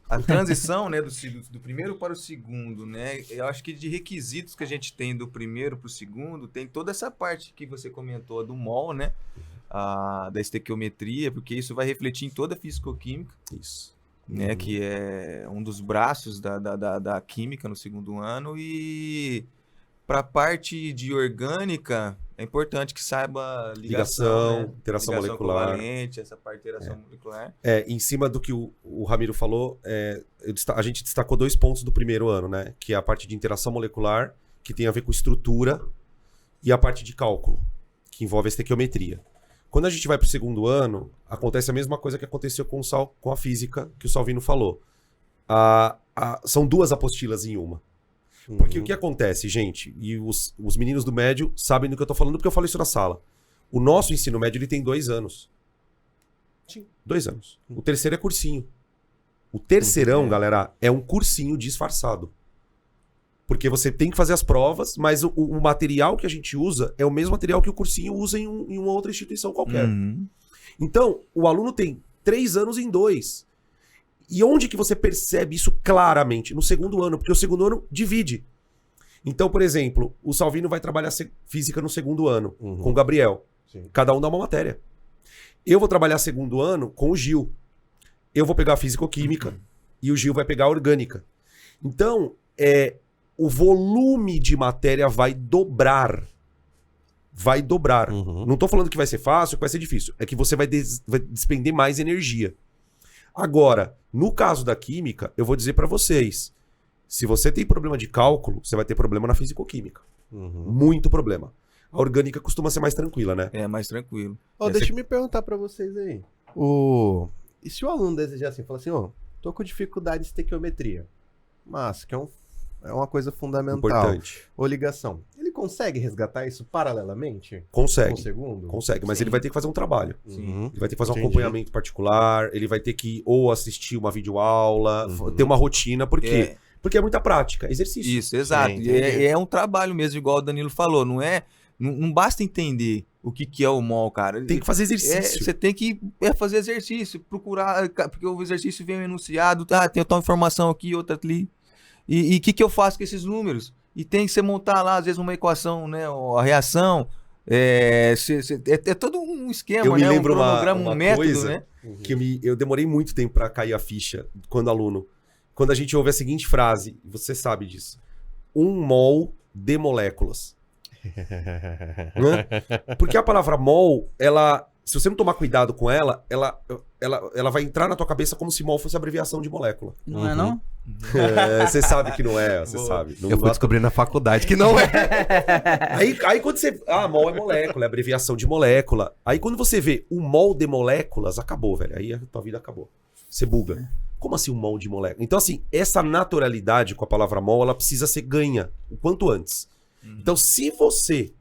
a transição, né, do primeiro para o segundo, né? Eu acho que de requisitos que a gente tem do primeiro para o segundo, tem toda essa parte que você comentou do mol, né? Da estequiometria, porque isso vai refletir em toda a fisicoquímica, Isso. né? Que é um dos braços da química no segundo ano. E para a parte de orgânica, é importante que saiba ligação, né? Interação molecular. covalente, essa parte de interação molecular. Em cima do que o Ramiro falou, a gente destacou 2 pontos do primeiro ano, né? Que é a parte de interação molecular, que tem a ver com estrutura, e a parte de cálculo, que envolve a estequiometria. Quando a gente vai para o segundo ano, acontece a mesma coisa que aconteceu com a física, que o Salvino falou. São 2 apostilas em uma. Porque o que acontece, gente, e os meninos do médio sabem do que eu tô falando, porque eu falo isso na sala. O nosso ensino médio, ele tem 2 anos. Sim. 2 anos. O terceiro é cursinho. O terceirão, galera, é um cursinho disfarçado. Porque você tem que fazer as provas, mas o material que a gente usa é o mesmo material que o cursinho usa em uma outra instituição qualquer. Uhum. Então, o aluno tem 3 anos em 2. E onde que você percebe isso claramente? No segundo ano, porque o segundo ano divide. Então, por exemplo, o Salvino vai trabalhar física no segundo ano, com o Gabriel. Sim. Cada um dá uma matéria. Eu vou trabalhar segundo ano com o Gil. Eu vou pegar a físico-química e o Gil vai pegar a orgânica. Então, o volume de matéria vai dobrar. Vai dobrar. Não tô falando que vai ser fácil, que vai ser difícil. É que você vai despender mais energia. Agora, no caso da química, eu vou dizer pra vocês, se você tem problema de cálculo, você vai ter problema na físico-química. Muito problema. A orgânica costuma ser mais tranquila, né? É mais tranquilo. Deixa eu me perguntar pra vocês aí. E se o aluno desejar assim, falar assim, tô com dificuldade de estequiometria, mas que é uma coisa fundamental. Importante. Ou ligação. Ele consegue resgatar isso paralelamente? Consegue. Com o segundo? Consegue, mas Sim. ele vai ter que fazer um trabalho. Sim. Ele vai ter que fazer um Entendi. acompanhamento particular, ele vai ter que ou assistir uma videoaula, ter uma rotina, por quê? Porque é muita prática, exercício. Isso, exato. Sim, E entendi. é um trabalho mesmo, igual o Danilo falou. Não basta entender o que é o mol, cara. Tem que fazer exercício. Você tem que fazer exercício, procurar, porque o exercício vem enunciado, tem tal informação aqui, outra ali. E o que eu faço com esses números? E tem que você montar lá, às vezes, uma equação, né? A reação. É todo um esquema, Eu me né? lembro um cronograma, uma um método, coisa né? que eu demorei muito tempo pra cair a ficha quando aluno. Quando a gente ouve a seguinte frase, você sabe disso. 1 mol de moléculas. Né? Porque a palavra mol, se você não tomar cuidado com ela vai entrar na tua cabeça como se mol fosse abreviação de molécula. Não é não? Você sabe que não é, você sabe. Não Eu fui descobrir na faculdade que não é. Aí quando você... mol é molécula, é abreviação de molécula. Aí quando você vê 1 mol de moléculas, acabou, velho. Aí a tua vida acabou. Você buga. Como assim 1 mol de molécula? Então assim, essa naturalidade com a palavra mol, ela precisa ser ganha o quanto antes. Então se você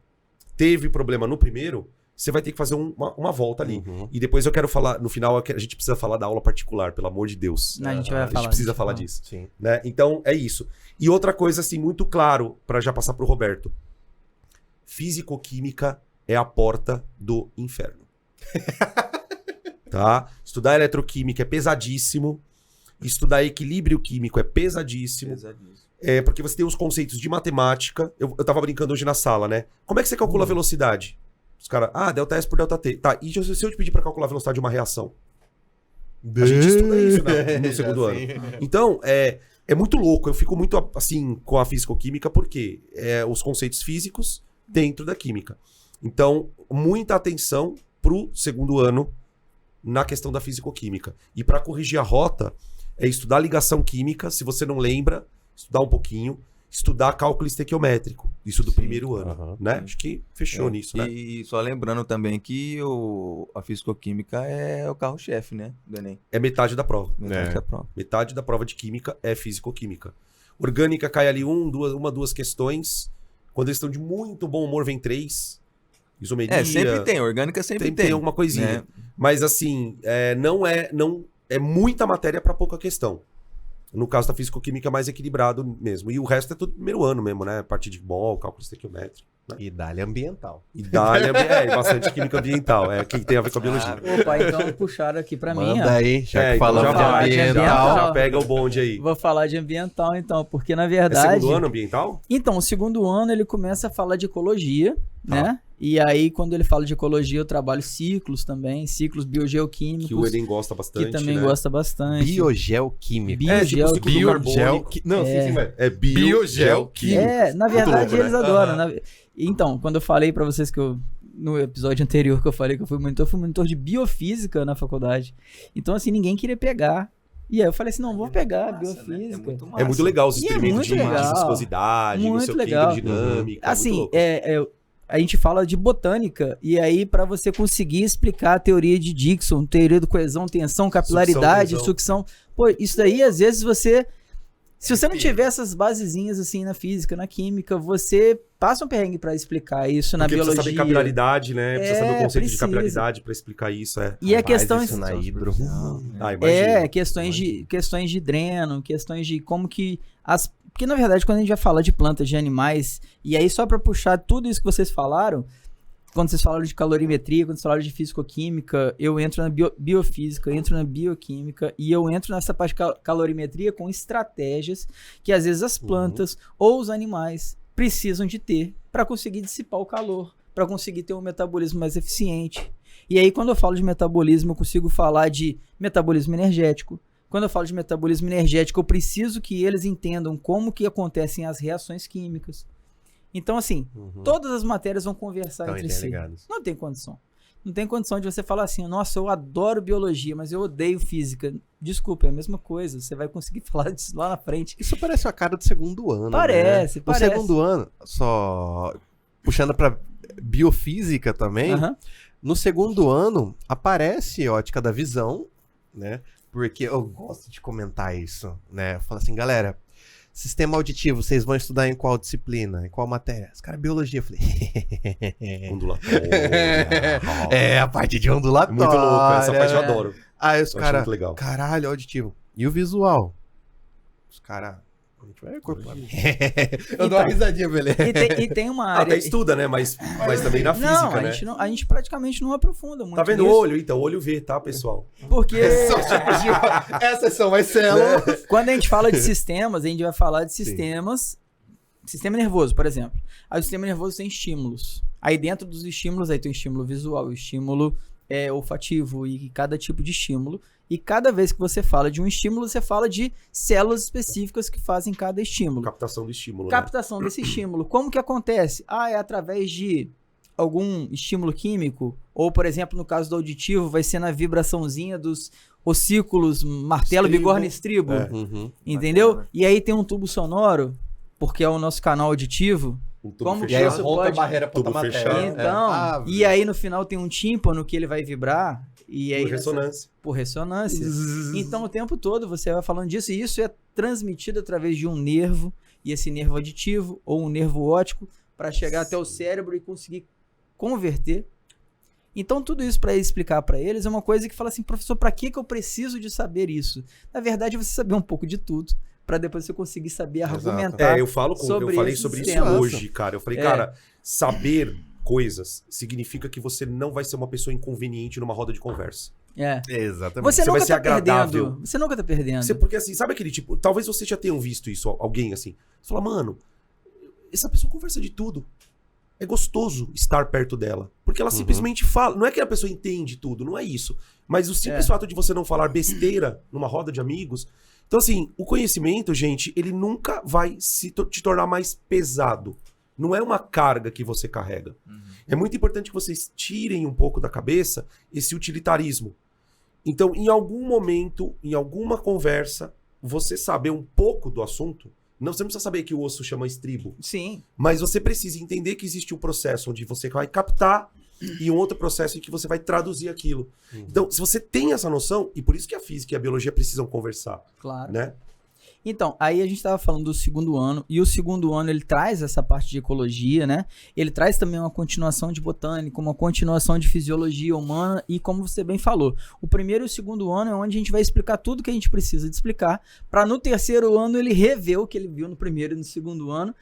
teve problema no primeiro, você vai ter que fazer uma volta ali. E depois eu quero falar, no final, a gente precisa falar da aula particular, pelo amor de Deus. A gente vai A falar. gente precisa falar disso. Sim. Né? Então, é isso. E outra coisa, assim, muito claro, para já passar pro Roberto. Físico-química é a porta do inferno. Tá? Estudar eletroquímica é pesadíssimo. Estudar equilíbrio químico é pesadíssimo. Porque você tem os conceitos de matemática. Eu tava brincando hoje na sala, né? Como é que você calcula a velocidade? Os caras, delta S por delta T. Tá, e se eu te pedir pra calcular a velocidade de uma reação? A gente estuda isso, né, no segundo ano. Então, é muito louco. Eu fico muito, assim, com a físico-química, porque os conceitos físicos dentro da química. Então, muita atenção pro segundo ano na questão da físico-química. E para corrigir a rota, é estudar ligação química, se você não lembra, estudar um pouquinho, estudar cálculo estequiométrico, isso do primeiro ano, né? Acho que fechou nisso, né? E só lembrando também que a fisicoquímica é o carro-chefe, né, do Enem. É metade da prova. Metade da prova. Metade da prova de química é físico-química. Orgânica cai ali duas questões. Quando eles estão de muito bom humor, vem 3. Isomeria. Sempre tem. Orgânica sempre tem. Tem alguma coisinha. Né? Mas assim, não é muita matéria para pouca questão. No caso da físico-química é mais equilibrado mesmo. E o resto é tudo primeiro ano mesmo, né? Parte de mol, cálculo estequiométrico. Né? E dá-lhe ambiental. E dá-lhe bastante química ambiental. Que tem a ver com a biologia. Opa, então puxaram aqui pra mim, Manda ó. aí, já que Então falamos de falar de ambiental. Já pega o bonde aí. Vou falar de ambiental, então, porque na É verdade... segundo ano ambiental? Então, o segundo ano ele começa a falar de ecologia, né? E aí, quando ele fala de ecologia, eu trabalho ciclos também, ciclos biogeoquímicos. Que o Enem gosta bastante, que também né? gosta bastante. Biogeoquímica. Tipo o ciclo do carbônico. Não, sim, Mas é biogeoquímica. Na verdade, louco, né? eles adoram. Então, quando eu falei pra vocês no episódio anterior que eu falei que eu fui monitor de biofísica na faculdade. Então, assim, ninguém queria pegar. E aí eu falei assim, não, vou pegar biofísica. Né? É É muito legal os E é experimentos muito de legal. viscosidade, não Muito sei o que, legal. hidrodinâmica. Assim, a gente fala de botânica, e aí pra você conseguir explicar a teoria de Dickson, teoria do coesão, tensão, capilaridade, sucção. Pô, isso daí, às vezes, se você não tiver essas basezinhas assim na física, na química, você passa um perrengue pra explicar isso na biologia. Precisa saber capilaridade, né? Precisa saber o conceito de precisa. capilaridade pra explicar isso, E a questão isso na hidro. Imagina. questões de dreno, questões de como que porque na verdade quando a gente vai falar de plantas, de animais, e aí só pra puxar tudo isso que vocês falaram, quando vocês falaram de calorimetria, quando vocês falaram de fisicoquímica, eu entro na biofísica, eu entro na bioquímica e eu entro nessa parte de calorimetria com estratégias que às vezes as plantas ou os animais precisam de ter para conseguir dissipar o calor, para conseguir ter um metabolismo mais eficiente. E aí quando eu falo de metabolismo, eu consigo falar de metabolismo energético. Quando eu falo de metabolismo energético, eu preciso que eles entendam como que acontecem as reações químicas. Então, assim, todas as matérias vão conversar entre si. Não tem condição. Não tem condição de você falar assim, nossa, eu adoro biologia, mas eu odeio física. Desculpa, é a mesma coisa. Você vai conseguir falar disso lá na frente. Isso parece a cara do segundo ano, Parece. No segundo ano, só puxando pra biofísica também, no segundo ano aparece ótica da visão, né? Porque eu gosto de comentar isso, né? Eu falo assim, galera, sistema auditivo, vocês vão estudar em qual disciplina? Em qual matéria? Os caras, biologia. Eu falei... Ondulatória. A parte de ondulatória. Muito louco, essa parte eu adoro. Aí os Eu acho caras, muito legal. caralho, auditivo. E o visual? Os caras... A gente vai incorporar. Eu dou uma risadinha, beleza. E tem uma área... Até estuda, né? Mas também na física, né? A gente praticamente não aprofunda muito. Tá vendo o nisso, olho? Então, o olho vê, tá, pessoal? Porque Essas são as células. quando a gente fala de sistemas, a gente vai falar de sistemas sistema nervoso, por exemplo. Aí o sistema nervoso tem estímulos. Aí dentro dos estímulos, aí tem o estímulo visual, o estímulo olfativo e cada tipo de estímulo. E cada vez que você fala de um estímulo, você fala de células específicas que fazem cada estímulo. Captação do estímulo, Captação desse estímulo. Como que acontece? É através de algum estímulo químico, ou, por exemplo, no caso do auditivo, vai ser na vibraçãozinha dos ossículos, martelo, Estribo. bigorna, estribo. Entendeu? Bacana. E aí tem um tubo sonoro, porque é o nosso canal auditivo. Um tubo Como que E aí fechado. isso rompe a pode- barreira Tubo ponta-matéria. fechado. Então, e aí no final tem um tímpano que ele vai vibrar. E aí Por ressonância. por ressonância. Então o tempo todo você vai falando disso, e isso é transmitido através de um nervo, e esse nervo aditivo ou um nervo óptico, para chegar até o cérebro e conseguir converter. Então tudo isso para explicar para eles é uma coisa que fala assim, professor, para que eu preciso de saber isso? Na verdade, você saber um pouco de tudo, para depois você conseguir saber Exato. argumentar. Eu falei sobre sobre esse isso tema. hoje, cara. Eu falei, cara, saber coisas significa que você não vai ser uma pessoa inconveniente numa roda de conversa. Exatamente. Você Você vai nunca ser tá perdendo. agradável. Você nunca tá perdendo. Porque assim, sabe aquele tipo, talvez você já tenham visto isso, alguém assim. Você fala, mano, essa pessoa conversa de tudo. É gostoso estar perto dela. Porque ela simplesmente fala. Não é que a pessoa entende tudo, não é isso. Mas o simples fato de você não falar besteira numa roda de amigos. Então, assim, o conhecimento, gente, ele nunca vai te tornar mais pesado. Não é uma carga que você carrega. É muito importante que vocês tirem um pouco da cabeça esse utilitarismo. Então, em algum momento, em alguma conversa, você saber um pouco do assunto. Não, você não precisa saber que o osso chama estribo. Sim. Mas você precisa entender que existe um processo onde você vai captar e um outro processo em que você vai traduzir aquilo. Então, se você tem essa noção, e por isso que a física e a biologia precisam conversar, Claro. né? Então, aí a gente estava falando do segundo ano, e o segundo ano ele traz essa parte de ecologia, né? Ele traz também uma continuação de botânica, uma continuação de fisiologia humana, e como você bem falou, o primeiro e o segundo ano é onde a gente vai explicar tudo que a gente precisa de explicar, para no terceiro ano ele rever o que ele viu no primeiro e no segundo ano,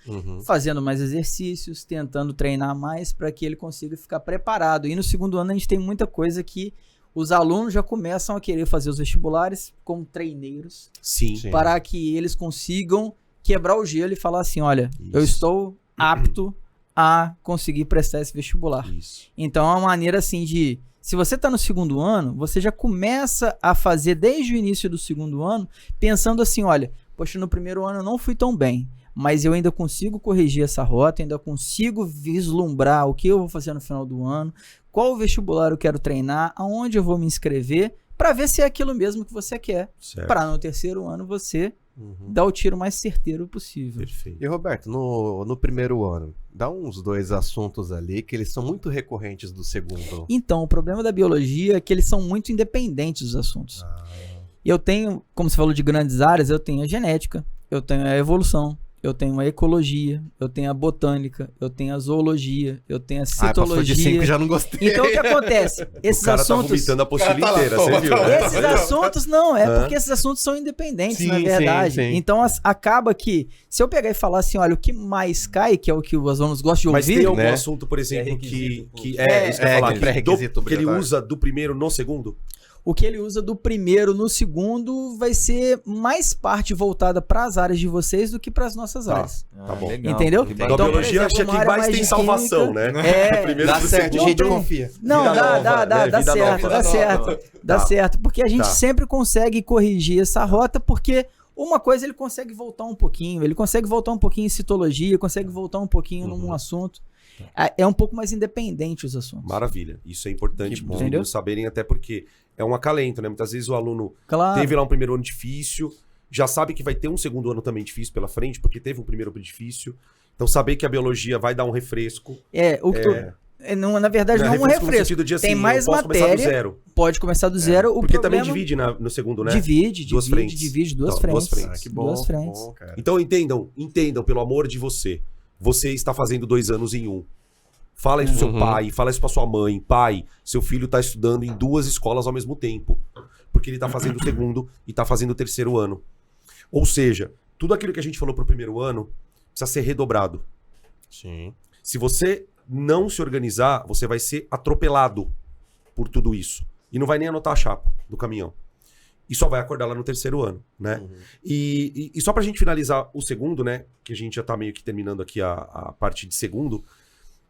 fazendo mais exercícios, tentando treinar mais para que ele consiga ficar preparado. E no segundo ano a gente tem muita coisa que os alunos já começam a querer fazer os vestibulares como treineiros, Sim. Sim. para que eles consigam quebrar o gelo e falar assim, olha, eu Isso. estou apto a conseguir prestar esse vestibular. Isso. Então é uma maneira assim de, se você está no segundo ano, você já começa a fazer desde o início do segundo ano, pensando assim, olha, poxa, no primeiro ano eu não fui tão bem, mas eu ainda consigo corrigir essa rota, ainda consigo vislumbrar o que eu vou fazer no final do ano, qual vestibular eu quero treinar, aonde eu vou me inscrever, para ver se é aquilo mesmo que você quer, Certo. para no terceiro ano você dar o tiro mais certeiro possível. Perfeito. E Roberto, no primeiro ano, dá uns 2 assuntos ali que eles são muito recorrentes do segundo. Então, o problema da biologia é que eles são muito independentes dos assuntos. E eu tenho, como você falou de grandes áreas, eu tenho a genética, eu tenho a evolução, eu tenho a ecologia, eu tenho a botânica, eu tenho a zoologia, eu tenho a Passou de 5 citologia. já não gostei. Então o que acontece? Esses O cara tá assuntos, vomitando a apostila cara tá lá, inteira, toma, você viu? toma. né? esses assuntos não, Hã? porque esses assuntos são independentes, Sim, na verdade. sim, sim. Então acaba que, se eu pegar e falar assim, olha, o que mais cai, que é o que os alunos gostam de Mas ouvir, tem algum né? assunto, por exemplo, É que requisito, isso que é, eu ia falar, aquele pré-requisito que ele obrigatório. usa do primeiro no segundo? o que ele usa do primeiro no segundo vai ser mais parte voltada para as áreas de vocês do que para as nossas áreas. Tá bom. Entendeu? Que Então, Então, a por biologia exemplo, acha uma que área mais mais tem de salvação, química, né? É, Primeiro Dá pro certo, segundo. gente confia. Não, Vida dá, nova, dá, né? dá Vida certo, nova. dá certo, dá Tá. certo, porque a gente Tá. sempre consegue corrigir essa rota, porque uma coisa ele consegue voltar um pouquinho, ele consegue voltar um pouquinho em citologia, consegue voltar um pouquinho num assunto, é um pouco mais independente os assuntos. Maravilha. Isso é importante Que para bom. os Entendeu? meninos saberem, até porque é um acalento, né? Muitas vezes o aluno Claro. teve lá um primeiro ano difícil, já sabe que vai ter um segundo ano também difícil pela frente, porque teve um primeiro ano difícil. Então, saber que a biologia vai dar um refresco. Não, na verdade, não é um no refresco. sentido de, assim, Tem mais eu posso começar do matéria, zero. pode começar do zero. O Porque problema também divide no segundo, né? divide Duas frentes. divide duas Então, duas frentes. frentes. Ah, que bom, Duas frentes. bom, cara. Então entendam, pelo amor de você. Você está fazendo 2 anos em um. Fala isso pro seu pai, fala isso pra sua mãe. Pai, seu filho tá estudando em 2 escolas ao mesmo tempo. Porque ele tá fazendo o segundo e tá fazendo o terceiro ano. Ou seja, tudo aquilo que a gente falou pro primeiro ano precisa ser redobrado. Sim. Se você não se organizar, você vai ser atropelado por tudo isso. E não vai nem anotar a chapa do caminhão. e só vai acordar lá no terceiro ano, né? Uhum. E só pra gente finalizar o segundo, né? Que a gente já tá meio que terminando aqui a parte de segundo.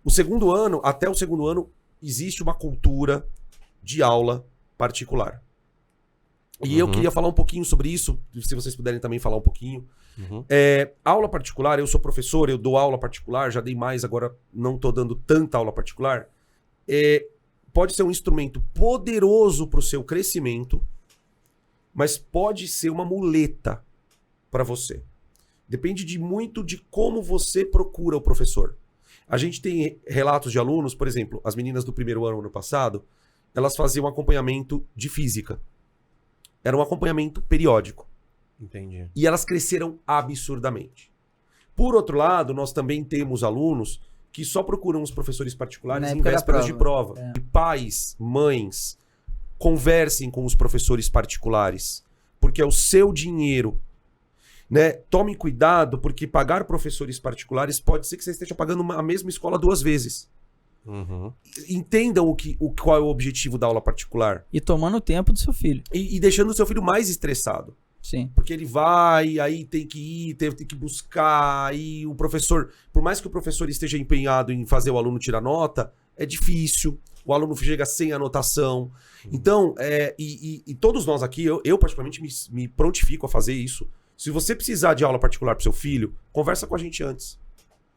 O segundo ano, até o segundo ano, existe uma cultura de aula particular. E eu queria falar um pouquinho sobre isso, se vocês puderem também falar um pouquinho. Uhum. Aula particular, eu sou professor, eu dou aula particular, já dei mais, agora não tô dando tanta aula particular. Pode ser um instrumento poderoso pro seu crescimento, mas pode ser uma muleta para você. Depende muito de como você procura o professor. A gente tem relatos de alunos, por exemplo, as meninas do primeiro ano passado, elas faziam acompanhamento de física. Era um acompanhamento periódico. Entendi. E elas cresceram absurdamente. Por outro lado, nós também temos alunos que só procuram os professores particulares em vésperas de prova. E pais, mães, conversem com os professores particulares, porque é o seu dinheiro. Né? Tome cuidado, porque pagar professores particulares pode ser que você esteja pagando a mesma escola 2 vezes. Uhum. Entendam qual é o objetivo da aula particular. E tomando o tempo do seu filho. E deixando o seu filho mais estressado. Sim. Porque ele vai, aí tem que ir, tem que buscar, aí o professor, por mais que o professor esteja empenhado em fazer o aluno tirar nota, é difícil, o aluno chega sem anotação. Então, e todos nós aqui, eu particularmente me prontifico a fazer isso. Se você precisar de aula particular pro seu filho, conversa com a gente antes.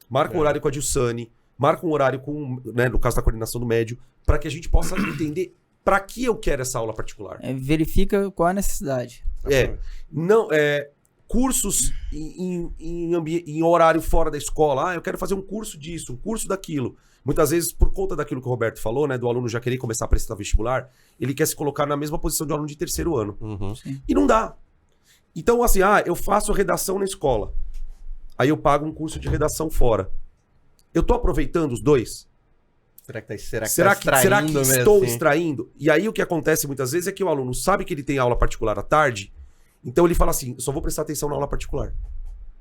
Marca um horário com a Dilsane, marca um horário com, né, no caso da coordenação do médio, para que a gente possa entender para que eu quero essa aula particular. Verifica qual a necessidade. Cursos em horário fora da escola. Eu quero fazer um curso disso, um curso daquilo. Muitas vezes, por conta daquilo que o Roberto falou, né, do aluno já querer começar a prestar vestibular, ele quer se colocar na mesma posição de aluno de terceiro ano. Uhum. E não dá. Então, assim, eu faço redação na escola. Aí eu pago um curso de redação fora. Eu tô aproveitando os dois? Será que estou extraindo? E aí o que acontece muitas vezes é que o aluno sabe que ele tem aula particular à tarde, então ele fala assim, eu só vou prestar atenção na aula particular.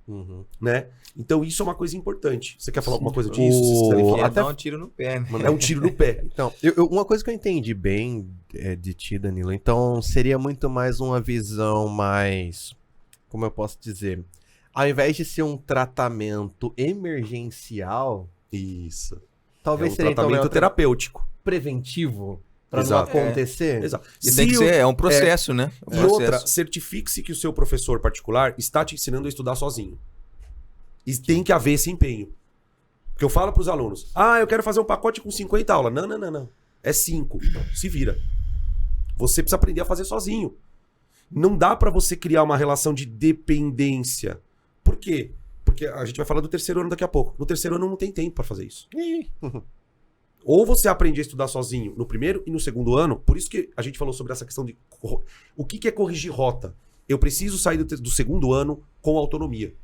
Uhum. Né? Então isso é uma coisa importante. Você quer falar alguma coisa disso? disso? Até dar um tiro no pé, né? É um tiro no pé. Então, uma coisa que eu entendi bem de ti, Danilo, então seria muito mais uma visão mais, como eu posso dizer, ao invés de ser um tratamento emergencial, isso. Talvez seria tratamento terapêutico. Preventivo, para não acontecer. Exato. E tem que ser, um processo, né? E outra, certifique-se que o seu professor particular está te ensinando a estudar sozinho. E tem que haver esse empenho. Porque eu falo para os alunos, eu quero fazer um pacote com 50 aulas. Não. É 5. Se vira. Você precisa aprender a fazer sozinho. Não dá para você criar uma relação de dependência. Por quê? Porque a gente vai falar do terceiro ano daqui a pouco. No terceiro ano não tem tempo para fazer isso. Ou você aprende a estudar sozinho no primeiro e no segundo ano. Por isso que a gente falou sobre essa questão de o que é corrigir rota. Eu preciso sair do segundo ano com autonomia.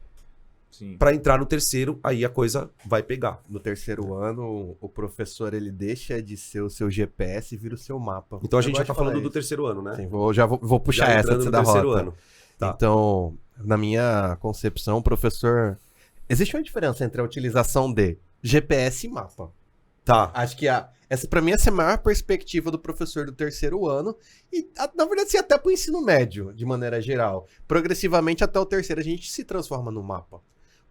Para entrar no terceiro, aí a coisa vai pegar. No terceiro ano, o professor ele deixa de ser o seu GPS e vira o seu mapa. Então a gente já tá falando do terceiro ano, né? Sim, vou puxar já essa no da terceiro rota. ano. Tá. Então, na minha concepção, o professor... Existe uma diferença entre a utilização de GPS e mapa. Tá. Acho que essa para mim essa é a maior perspectiva do professor do terceiro ano e, na verdade, até pro ensino médio, de maneira geral. Progressivamente, até o terceiro, a gente se transforma no mapa.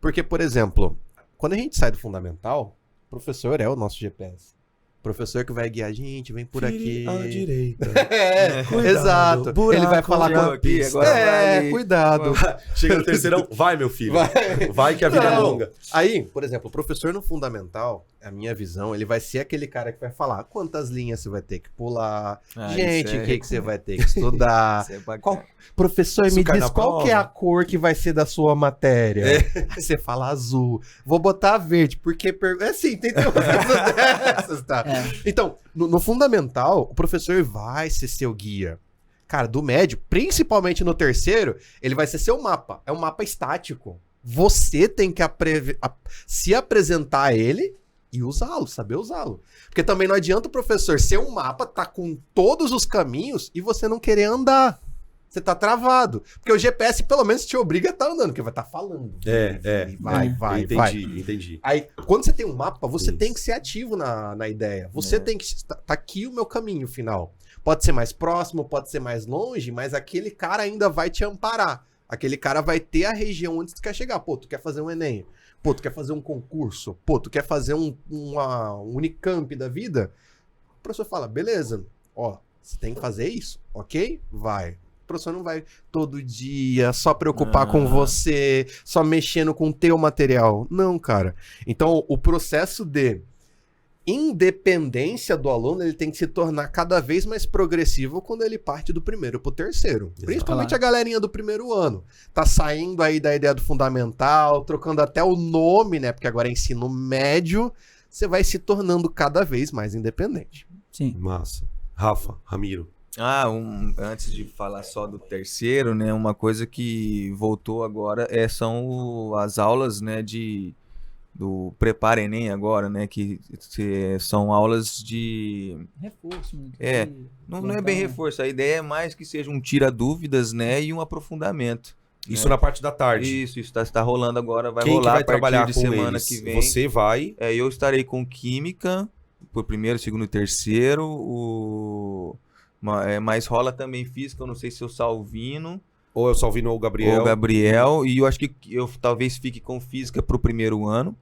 Porque, por exemplo, quando a gente sai do fundamental, o professor é o nosso GPS. O professor que vai guiar a gente, vem por aqui. À direita. Cuidado, exato. Ele vai falar com a pista. Agora cuidado. Chega no terceirão, vai meu filho. Vai que a vida é longa. Aí, por exemplo, o professor no fundamental, a minha visão, ele vai ser aquele cara que vai falar quantas linhas você vai ter que pular. Gente, o que você vai ter que estudar. Professor, me diz qual que é a cor que vai ser da sua matéria. Aí você fala azul. Vou botar verde, porque... assim, tem uma coisa dessas, tá? Então, no fundamental, o professor vai ser seu guia. Cara, do médio, principalmente no terceiro, ele vai ser seu mapa. É um mapa estático. Você tem que se apresentar a ele e usá-lo, saber usá-lo. Porque também não adianta o professor ser um mapa, tá com todos os caminhos e você não querer andar. Você tá travado. Porque o GPS pelo menos te obriga a estar andando, porque vai estar falando. Vai. Entendi. Aí, quando você tem um mapa, você tem que ser ativo na ideia. Você tem que... Tá aqui o meu caminho final. Pode ser mais próximo, pode ser mais longe, mas aquele cara ainda vai te amparar. Aquele cara vai ter a região onde tu quer chegar. Pô, tu quer fazer um Enem. Pô, tu quer fazer um concurso. Pô, tu quer fazer um Unicamp da vida. O professor fala, beleza, ó, você tem que fazer isso, ok? Vai. O professor não vai todo dia só preocupar com você, só mexendo com o teu material. Não, cara. Então, o processo de independência do aluno, ele tem que se tornar cada vez mais progressivo quando ele parte do primeiro pro terceiro. Exato. Principalmente a galerinha do primeiro ano. Tá saindo aí da ideia do fundamental, trocando até o nome, né? Porque agora é ensino médio. Você vai se tornando cada vez mais independente. Sim. Massa. Rafa, Ramiro. Antes de falar só do terceiro, né? Uma coisa que voltou agora são as aulas, né? Do Prepara Enem agora, né? Que são aulas de... Reforço. Não é bem reforço. A ideia é mais que seja um tira-dúvidas, né? E um aprofundamento. Isso na parte da tarde. Isso está rolando agora. Vai Quem rolar que vai a partir trabalhar de com semana eles? que vem. Você vai... Eu estarei com Química, por primeiro, segundo e terceiro. Mas rola também Física, eu não sei se o Salvino... Ou é o Salvino ou o Gabriel. E eu acho que eu talvez fique com Física pro primeiro ano.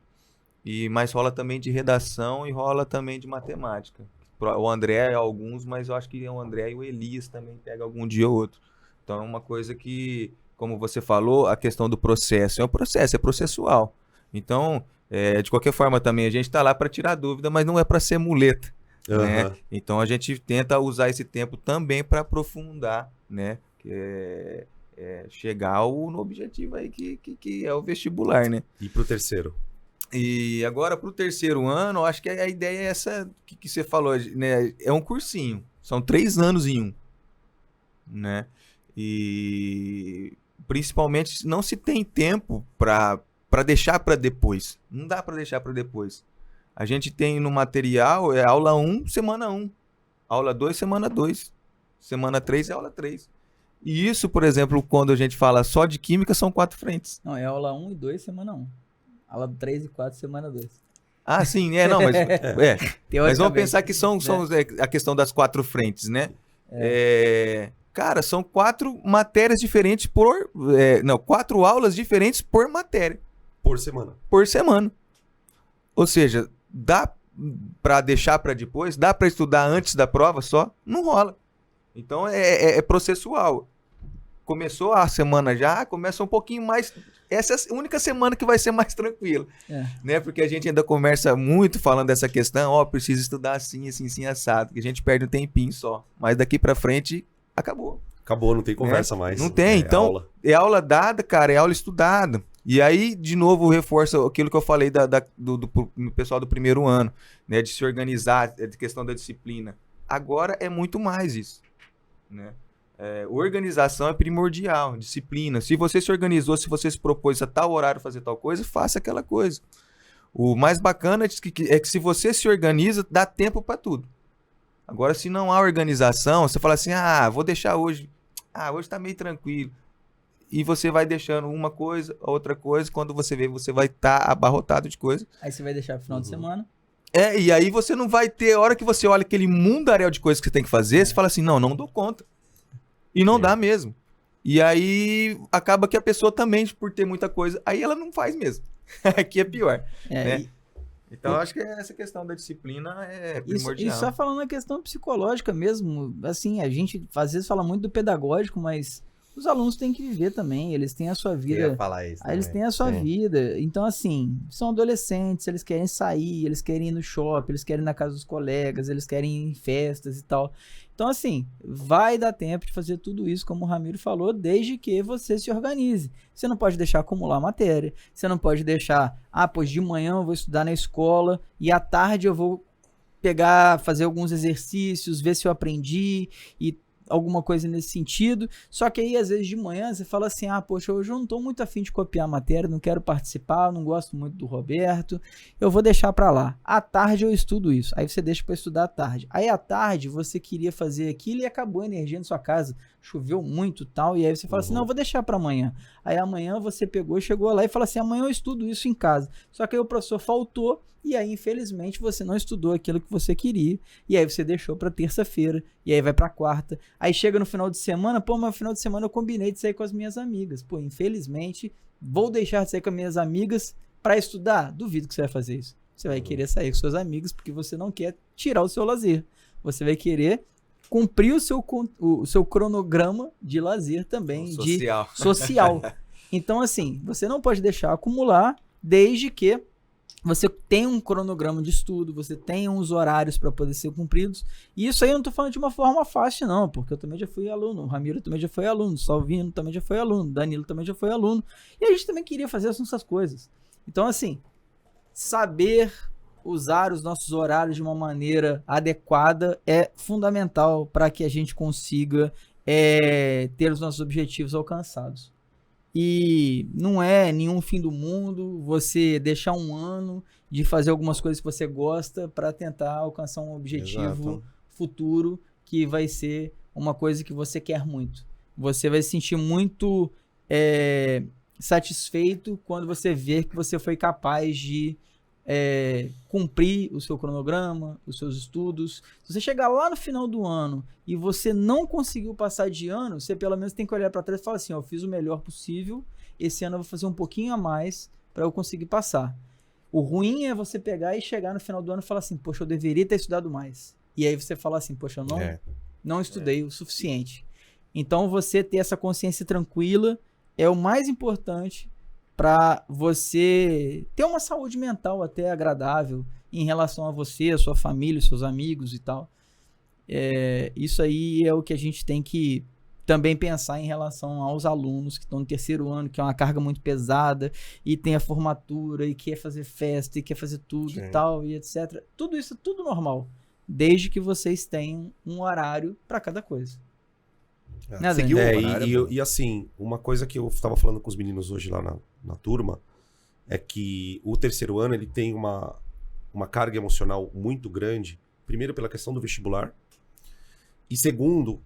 Mas rola também de redação e rola também de matemática. O André, alguns, mas eu acho que o André e o Elias também pegam algum dia ou outro. Então é uma coisa que, como você falou, a questão do processo. É processual. Então, de qualquer forma também, a gente está lá para tirar dúvida, mas não é para ser muleta. Né? Então a gente tenta usar esse tempo também para aprofundar, né? Chegar no objetivo aí que é o vestibular, né? E pro terceiro? E agora pro terceiro ano, acho que a ideia é essa que você falou, né? É um cursinho, são 3 anos em um, né? E principalmente não se tem tempo para deixar para depois. Não dá para deixar para depois. A gente tem no material aula 1, semana 1. Aula 2, semana 2. Semana 3 é aula 3. E isso, por exemplo, quando a gente fala só de química, são 4 frentes. Não, é aula 1 e 2, semana 1. Aula 3 e 4, semana 2. Ah, sim, não, mas... mas vamos pensar que são a questão das 4 frentes, né? Cara, são 4 matérias diferentes 4 aulas diferentes por matéria. Por semana. Por semana. Ou seja, dá para deixar para depois? Dá para estudar antes da prova só? Não rola. Então é processual. Começou a semana já, começa um pouquinho mais... Essa é a única semana que vai ser mais tranquila. Né? Porque a gente ainda conversa muito falando dessa questão, precisa estudar assim, assado, que a gente perde um tempinho só. Mas daqui para frente, acabou. Acabou, não tem conversa mais. Não tem, então aula. É aula dada, cara, é aula estudada. E aí, de novo, reforça aquilo que eu falei do pessoal do primeiro ano, né? De se organizar, de questão da disciplina. Agora é muito mais isso, né? Organização é primordial, disciplina. Se você se organizou, se você se propôs a tal horário fazer tal coisa, faça aquela coisa. O mais bacana é que se você se organiza, dá tempo para tudo. Agora, se não há organização, você fala assim, vou deixar hoje. Hoje tá meio tranquilo. E você vai deixando uma coisa, outra coisa, quando você vê, você vai estar abarrotado de coisa. Aí você vai deixar pro final de semana. E aí você não vai ter, a hora que você olha aquele mundaréu de coisas que você tem que fazer, você fala assim, não dou conta. E não dá mesmo. E aí acaba que a pessoa também, por ter muita coisa, aí ela não faz mesmo. Aqui é pior. Né? Então eu acho que essa questão da disciplina é primordial. E só falando a questão psicológica mesmo, assim, a gente às vezes fala muito do pedagógico, mas os alunos têm que viver também, eles têm a sua vida. Eu ia falar isso eles têm a sua vida. Então, assim, são adolescentes, eles querem sair, eles querem ir no shopping, eles querem ir na casa dos colegas, eles querem ir em festas e tal. Então, assim, vai dar tempo de fazer tudo isso, como o Ramiro falou, desde que você se organize. Você não pode deixar acumular matéria, você não pode deixar, pois de manhã eu vou estudar na escola e à tarde eu vou fazer alguns exercícios, ver se eu aprendi e alguma coisa nesse sentido, só que aí às vezes de manhã você fala assim, poxa, hoje eu não tô muito afim de copiar a matéria, não quero participar, não gosto muito do Roberto, eu vou deixar pra lá, à tarde eu estudo isso, aí você deixa pra estudar à tarde, aí à tarde você queria fazer aquilo e acabou a energia na sua casa, choveu muito e tal, e aí você fala assim, não, eu vou deixar para amanhã. Aí amanhã você pegou, chegou lá e fala assim, amanhã eu estudo isso em casa. Só que aí o professor faltou, e aí infelizmente você não estudou aquilo que você queria, e aí você deixou para terça-feira, e aí vai para quarta. Aí chega no final de semana, pô, mas no final de semana eu combinei de sair com as minhas amigas. Pô, infelizmente, vou deixar de sair com as minhas amigas para estudar? Duvido que você vai fazer isso. Você vai querer sair com seus amigos porque você não quer tirar o seu lazer. Você vai querer cumprir o seu cronograma de lazer também, Social. de social. Então, assim, você não pode deixar acumular desde que você tenha um cronograma de estudo, você tenha uns horários para poder ser cumpridos. E isso aí eu não tô falando de uma forma fácil, não, porque eu também já fui aluno, o Ramiro também já foi aluno, o Salvino também já foi aluno, o Danilo também já foi aluno. E a gente também queria fazer essas coisas. Então, assim, saber usar os nossos horários de uma maneira adequada é fundamental para que a gente consiga ter os nossos objetivos alcançados. E não é nenhum fim do mundo você deixar um ano de fazer algumas coisas que você gosta para tentar alcançar um objetivo futuro que vai ser uma coisa que você quer muito. Você vai se sentir muito satisfeito quando você ver que você foi capaz de cumprir o seu cronograma, os seus estudos. Se você chegar lá no final do ano e você não conseguiu passar de ano, você pelo menos tem que olhar para trás e falar assim, ó, eu fiz o melhor possível, esse ano eu vou fazer um pouquinho a mais para eu conseguir passar. O ruim é você pegar e chegar no final do ano e falar assim, poxa, eu deveria ter estudado mais. E aí você fala assim, poxa, eu não estudei o suficiente. Então você ter essa consciência tranquila é o mais importante para você ter uma saúde mental até agradável em relação a você, a sua família, os seus amigos e tal. Isso aí é o que a gente tem que também pensar em relação aos alunos que estão no terceiro ano, que é uma carga muito pesada, e tem a formatura, e quer fazer festa, e quer fazer tudo e tal, e etc. Tudo isso é tudo normal, desde que vocês tenham um horário para cada coisa. E assim, uma coisa que eu estava falando com os meninos hoje lá na turma é que o terceiro ano ele tem uma carga emocional muito grande, primeiro pela questão do vestibular e segundo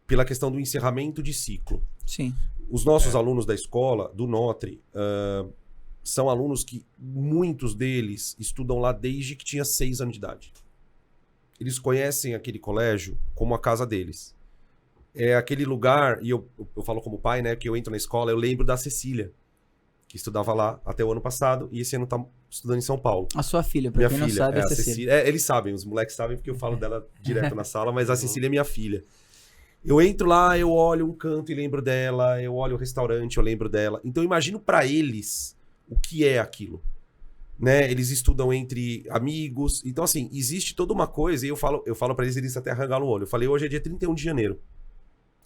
pela questão do encerramento de ciclo. Sim. Os nossos alunos da escola, do Notre, são alunos que muitos deles estudam lá desde que tinha 6 anos de idade. Eles conhecem aquele colégio como a casa deles. É aquele lugar, e eu falo como pai, né, que eu entro na escola, eu lembro da Cecília, que estudava lá até o ano passado, e esse ano tá estudando em São Paulo. A sua filha, pra quem não sabe, é a Cecília. Eles sabem, os moleques sabem, porque eu falo dela direto na sala, mas a Cecília é minha filha. Eu entro lá, eu olho um canto e lembro dela, eu olho o restaurante, eu lembro dela. Então eu imagino pra eles o que é aquilo. Né? Eles estudam entre amigos, então assim, existe toda uma coisa, e eu falo pra eles até arrangaram o olho. Eu falei, hoje é dia 31 de janeiro.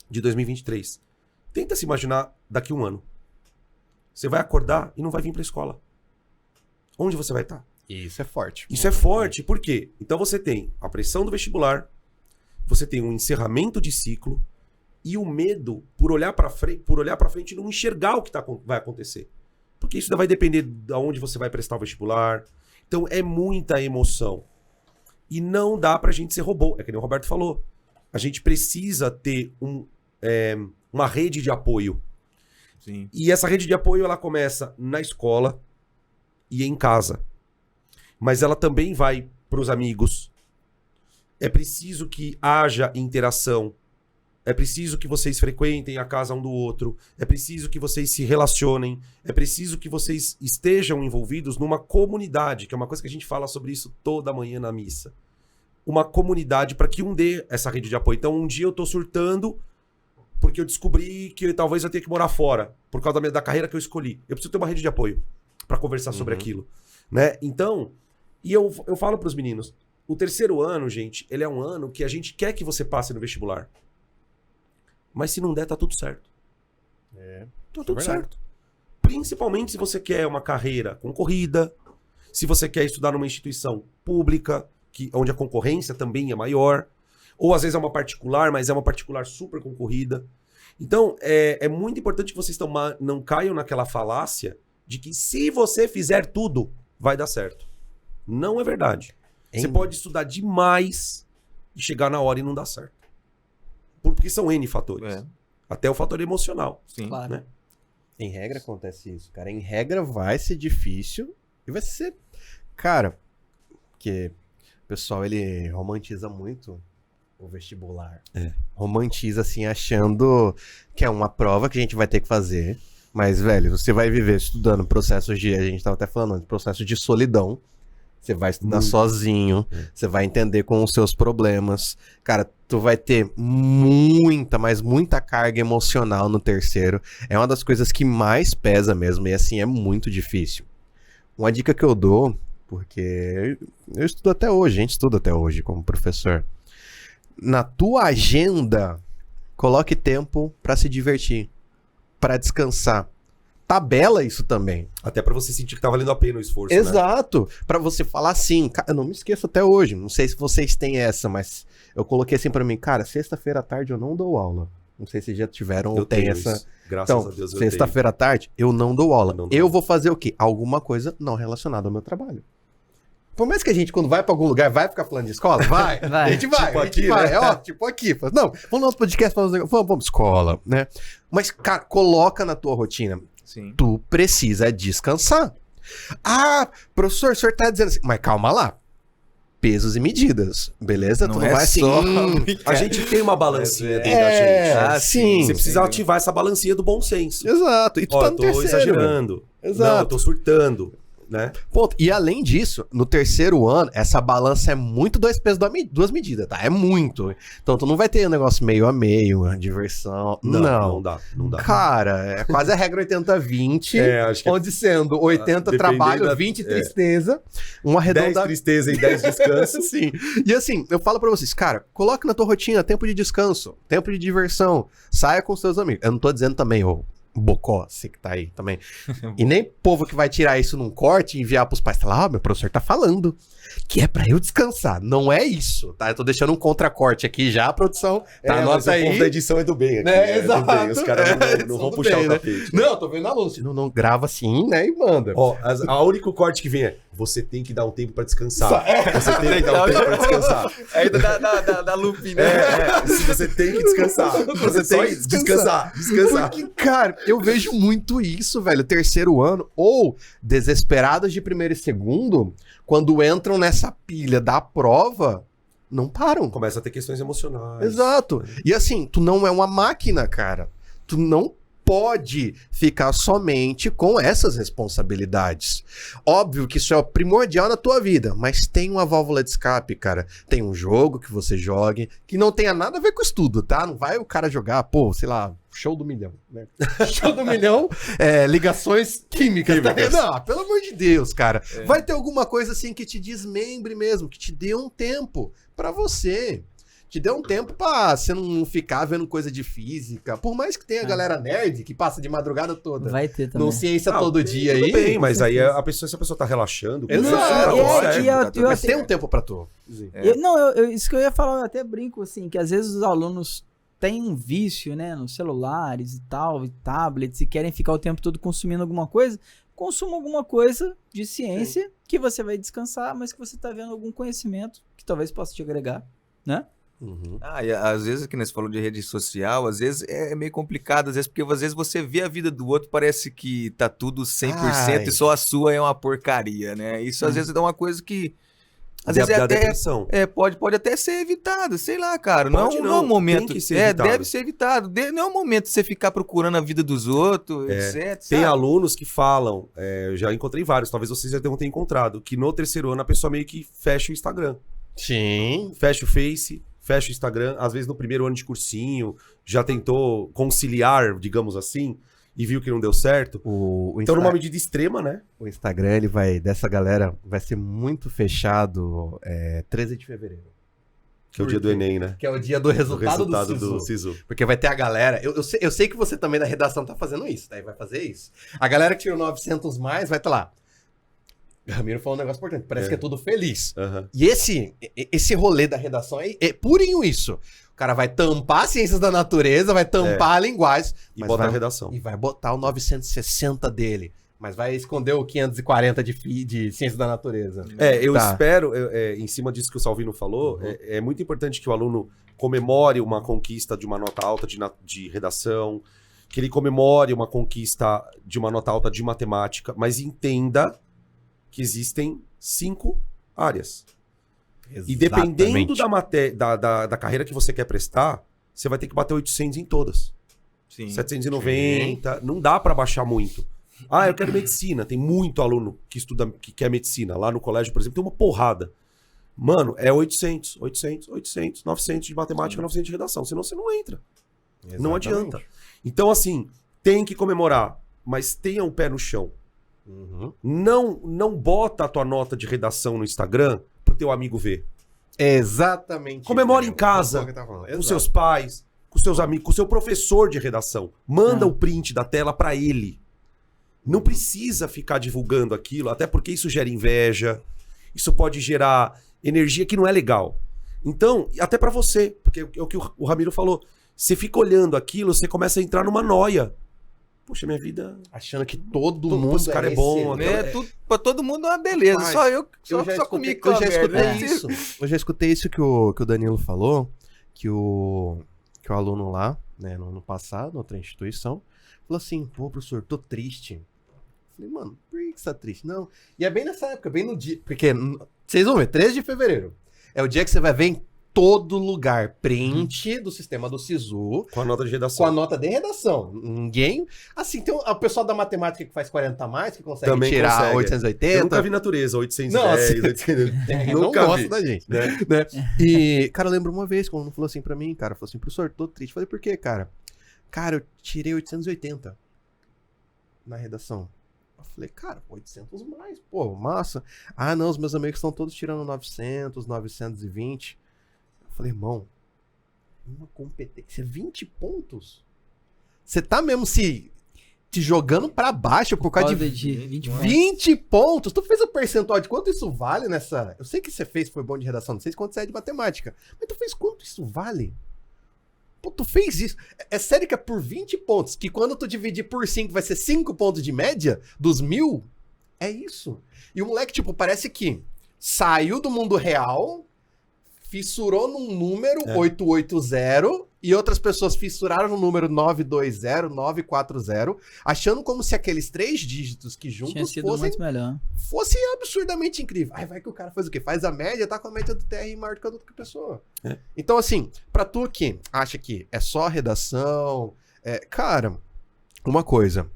De 2023. Tenta se imaginar daqui a um ano. Você vai acordar e não vai vir pra escola. Onde você vai estar? Isso é forte. Isso é forte, por quê? Então você tem a pressão do vestibular, você tem um encerramento de ciclo e o medo por olhar pra frente e não enxergar o que vai acontecer. Porque isso vai depender de onde você vai prestar o vestibular. Então é muita emoção. E não dá pra gente ser robô. É que nem o Roberto falou. A gente precisa ter uma rede de apoio. Sim. E essa rede de apoio ela começa na escola e em casa. Mas ela também vai para os amigos. É preciso que haja interação. É preciso que vocês frequentem a casa um do outro. É preciso que vocês se relacionem. É preciso que vocês estejam envolvidos numa comunidade, que é uma coisa que a gente fala sobre isso toda manhã na missa. Uma comunidade para que dê essa rede de apoio. Então, um dia eu tô surtando porque eu descobri que talvez eu tenha que morar fora por causa da carreira que eu escolhi. Eu preciso ter uma rede de apoio para conversar sobre aquilo, né? Então, e eu falo para os meninos, o terceiro ano, gente, ele é um ano que a gente quer que você passe no vestibular. Mas se não der, tá tudo certo. Tá tudo certo. Principalmente se você quer uma carreira concorrida, se você quer estudar numa instituição pública, onde a concorrência também é maior, ou às vezes é uma particular, mas é uma particular super concorrida. Então, é muito importante que vocês não caiam naquela falácia de que se você fizer tudo, vai dar certo. Não é verdade. Você pode estudar demais e chegar na hora e não dar certo. Porque são N fatores. Até o fator emocional. Sim. Claro. né? Em regra acontece isso, cara. Em regra vai ser difícil e vai ser... Cara, porque o pessoal, ele romantiza muito o vestibular. Romantiza, assim, achando que é uma prova que a gente vai ter que fazer. Mas, velho, você vai viver estudando processos de... A gente tava até falando, de processo de solidão. Você vai estudar sozinho, você vai entender com os seus problemas. Cara, tu vai ter muita, mas muita carga emocional no terceiro. É uma das coisas que mais pesa mesmo, e assim, é muito difícil. Uma dica que eu dou, porque eu estudo até hoje, a gente estuda até hoje como professor. Na tua agenda, coloque tempo pra se divertir, pra descansar. Tabela isso também. Até pra você sentir que tá valendo a pena o esforço, né? Exato. Pra você falar assim, cara, eu não me esqueço até hoje, não sei se vocês têm essa, mas eu coloquei assim pra mim, cara, sexta-feira à tarde eu não dou aula. Não sei se já tiveram ou Eu tem tenho essa. isso. Graças Então, a Deus eu tenho. sexta-feira à tarde eu não dou aula. Não dou Eu aula. vou fazer o quê? Alguma coisa não relacionada ao meu trabalho. Por mais que a gente, quando vai pra algum lugar, vai ficar falando de escola? Vai. Vai. A gente vai. Tipo a gente aqui, vai. né? É, ó, tipo aqui. Não, vamos no nosso podcast, vamos escola, né? Mas, cara, coloca na tua rotina. Sim. Tu precisa descansar. Ah, professor, o senhor tá dizendo assim, mas calma lá. Pesos e medidas, beleza? Não Tu não é vai assim. só- A gente tem uma balancinha dentro da É, gente. Ah, sim. Você precisa Sim. ativar essa balancinha do bom senso. Exato. E tu Ó, tá eu no tô terceiro. exagerando. Exato. Não, eu tô surtando, né? Ponto. E além disso, no terceiro ano, essa balança é muito dois pesos, duas medidas, tá? É muito. Então tu não vai ter um negócio meio a meio, uma diversão. Não. Não dá. Cara, é quase a regra 80-20, Acho que onde sendo 80 dependendo trabalho, da- 20 tristeza, uma 10 arredonda... tristeza e 10 descansos. Sim. E assim, eu falo pra vocês, cara, coloque na tua rotina tempo de descanso, tempo de diversão, saia com seus amigos. Eu não tô dizendo também, ô bocó, você que tá aí também. E nem povo que vai tirar isso num corte e enviar pros pais, falar, meu professor tá falando que é pra eu descansar. Não é isso, tá? Eu tô deixando um contracorte aqui já, a produção, tá? Mas Anota o povo aí. da edição é do bem aqui. É, É do bem. exato. Os caras É, não são vão do puxar bem, o né? tapete. Não, tô vendo a luz. Não grava assim, né? E manda. Ó, a único corte que vem é você tem que dar um tempo pra descansar. Você tem que dar um tempo pra descansar. Aí da Lupe, né? Você tem que descansar. Você tem que descansar. Descansar. Porque, cara, eu vejo muito isso, velho. Terceiro ano, ou desesperados de primeiro e segundo, quando entram nessa pilha da prova, não param. Começa a ter questões emocionais. Exato. E assim, tu não é uma máquina, cara. Tu não pode ficar somente com essas responsabilidades. Óbvio que isso é primordial na tua vida, mas tem uma válvula de escape, cara. Tem um jogo que você jogue que não tenha nada a ver com estudo, tá? Não vai o cara jogar, pô, sei lá, show do milhão, né? Show do milhão, ligações químicas. Tá? Não, pelo amor de Deus, cara. Vai ter alguma coisa assim que te desmembre mesmo, que te dê um tempo pra você. Te dê um tempo pra você não ficar vendo coisa de física. Por mais que tenha galera nerd que passa de madrugada toda. Vai ter também. No ciência Ah, todo dia aí. Tudo bem, mas aí a pessoa, se a pessoa tá relaxando... Exato. isso, tá Não, tudo é, certo, e a- tá tudo eu Mas certo. tem um tempo pra tu. Isso que eu ia falar, eu até brinco, assim, que às vezes os alunos têm um vício, né, nos celulares e tal, e tablets, e querem ficar o tempo todo consumindo alguma coisa. Consuma alguma coisa de ciência que você vai descansar, mas que você tá vendo algum conhecimento que talvez possa te agregar, né? Uhum. Ah, e às vezes, que você falou de rede social, às vezes é meio complicado, às vezes, porque às vezes você vê a vida do outro, parece que tá tudo 100% Ai. e só a sua é uma porcaria, né? Isso às vezes é uma coisa que... Às Da vezes da até, depressão. pode até ser evitado, sei lá, cara. Pode Não é um não, momento... tem que ser evitado. deve ser evitado. Não é um momento de você ficar procurando a vida dos outros, etc. Tem sabe? alunos que falam, eu já encontrei vários, talvez vocês já tenham encontrado, que no terceiro ano a pessoa meio que fecha o Instagram. Sim. Fecha o Face, fecha o Instagram. Às vezes no primeiro ano de cursinho, já tentou conciliar, digamos assim, e viu que não deu certo. Então, numa medida extrema, né? O Instagram, ele vai, dessa galera, vai ser muito fechado 13 de fevereiro. Que é o dia do Enem, né? Que é o dia do O resultado, resultado do do SISU. SISU. Porque vai ter a galera... Eu sei que você também na redação tá fazendo isso, daí vai fazer isso. A galera que tirou 900 mais vai estar lá. Ramiro falou um negócio importante. Parece que é tudo feliz. Aham. E esse rolê da redação é purinho isso. O cara vai tampar ciências da natureza, vai tampar a linguagem. E mas botar vai, a redação. E vai botar o 960 dele. Mas vai esconder o 540 de ciências da natureza. Eu Tá. espero, em cima disso que o Salvino falou, é muito importante que o aluno comemore uma conquista de uma nota alta de redação, que ele comemore uma conquista de uma nota alta de matemática, mas entenda que existem 5 áreas. E dependendo da carreira que você quer prestar, você vai ter que bater 800 em todas. Sim. 790, não dá pra baixar muito. Ah, eu quero medicina. Tem muito aluno que estuda, que quer medicina. Lá no colégio, por exemplo, tem uma porrada. Mano, é 800, 900 de matemática, 900 de redação. Senão você não entra. Não adianta. Então, assim, tem que comemorar, mas tenha um pé no chão. Não bota a tua nota de redação no Instagram pro teu amigo ver. Exatamente. Comemora em casa, com seus pais, com seus amigos, com seu professor de redação. Manda o print da tela pra ele. Não precisa ficar divulgando aquilo, até porque isso gera inveja, isso pode gerar energia que não é legal. Então, até pra você, porque é o que o Ramiro falou, você fica olhando aquilo, você começa a entrar numa noia. Poxa, minha vida... Achando que todo mundo esse cara é bom. Pra todo mundo é uma beleza. Mas só eu já comigo eu já escutei merda. isso. Eu já escutei isso que o Danilo falou, que o aluno lá, né, no ano passado, outra instituição, falou assim, pô, professor, tô triste. Falei, mano, por que você tá triste? Não. E é bem nessa época, bem no dia. Porque, vocês vão ver, 13 de fevereiro. É o dia que você vai ver em todo lugar print do sistema do SISU. Com a nota de redação. Com a nota de redação. Ninguém. Assim, tem o pessoal da matemática que faz 40 a mais, que consegue Também tirar consegue. 880. Eu nunca vi natureza, 810, Não, assim, 810. Não Nunca gosta vi. da gente. Né? Né? E, cara, eu lembro uma vez, quando falou assim pra mim, cara, falou assim, professor, tô triste. Falei, por quê, cara? Cara, eu tirei 880 na redação. Eu falei, cara, 800 mais, pô, massa. Ah, não, os meus amigos estão todos tirando 900, 920. Eu falei, irmão, uma competência, 20 pontos? Você tá mesmo te jogando pra baixo por causa de 20 pontos? Tu fez o percentual de quanto isso vale nessa... Eu sei que você fez, foi bom de redação, não sei quanto você é de matemática, mas tu fez quanto isso vale? Pô, tu fez isso. É sério que é por 20 pontos, que quando tu dividir por 5 vai ser 5 pontos de média dos 1000? É isso. E o moleque, tipo, parece que saiu do mundo real, fissurou num número 880 e outras pessoas fissuraram no número 920, 940, achando como se aqueles 3 dígitos que Tinha juntos sido muito melhor. fosse absurdamente incrível. Aí vai que o cara faz o quê? Faz a média, tá com a média do TR maior do que a outra pessoa. Então, assim, pra tu que acha que é só redação, cara, uma coisa,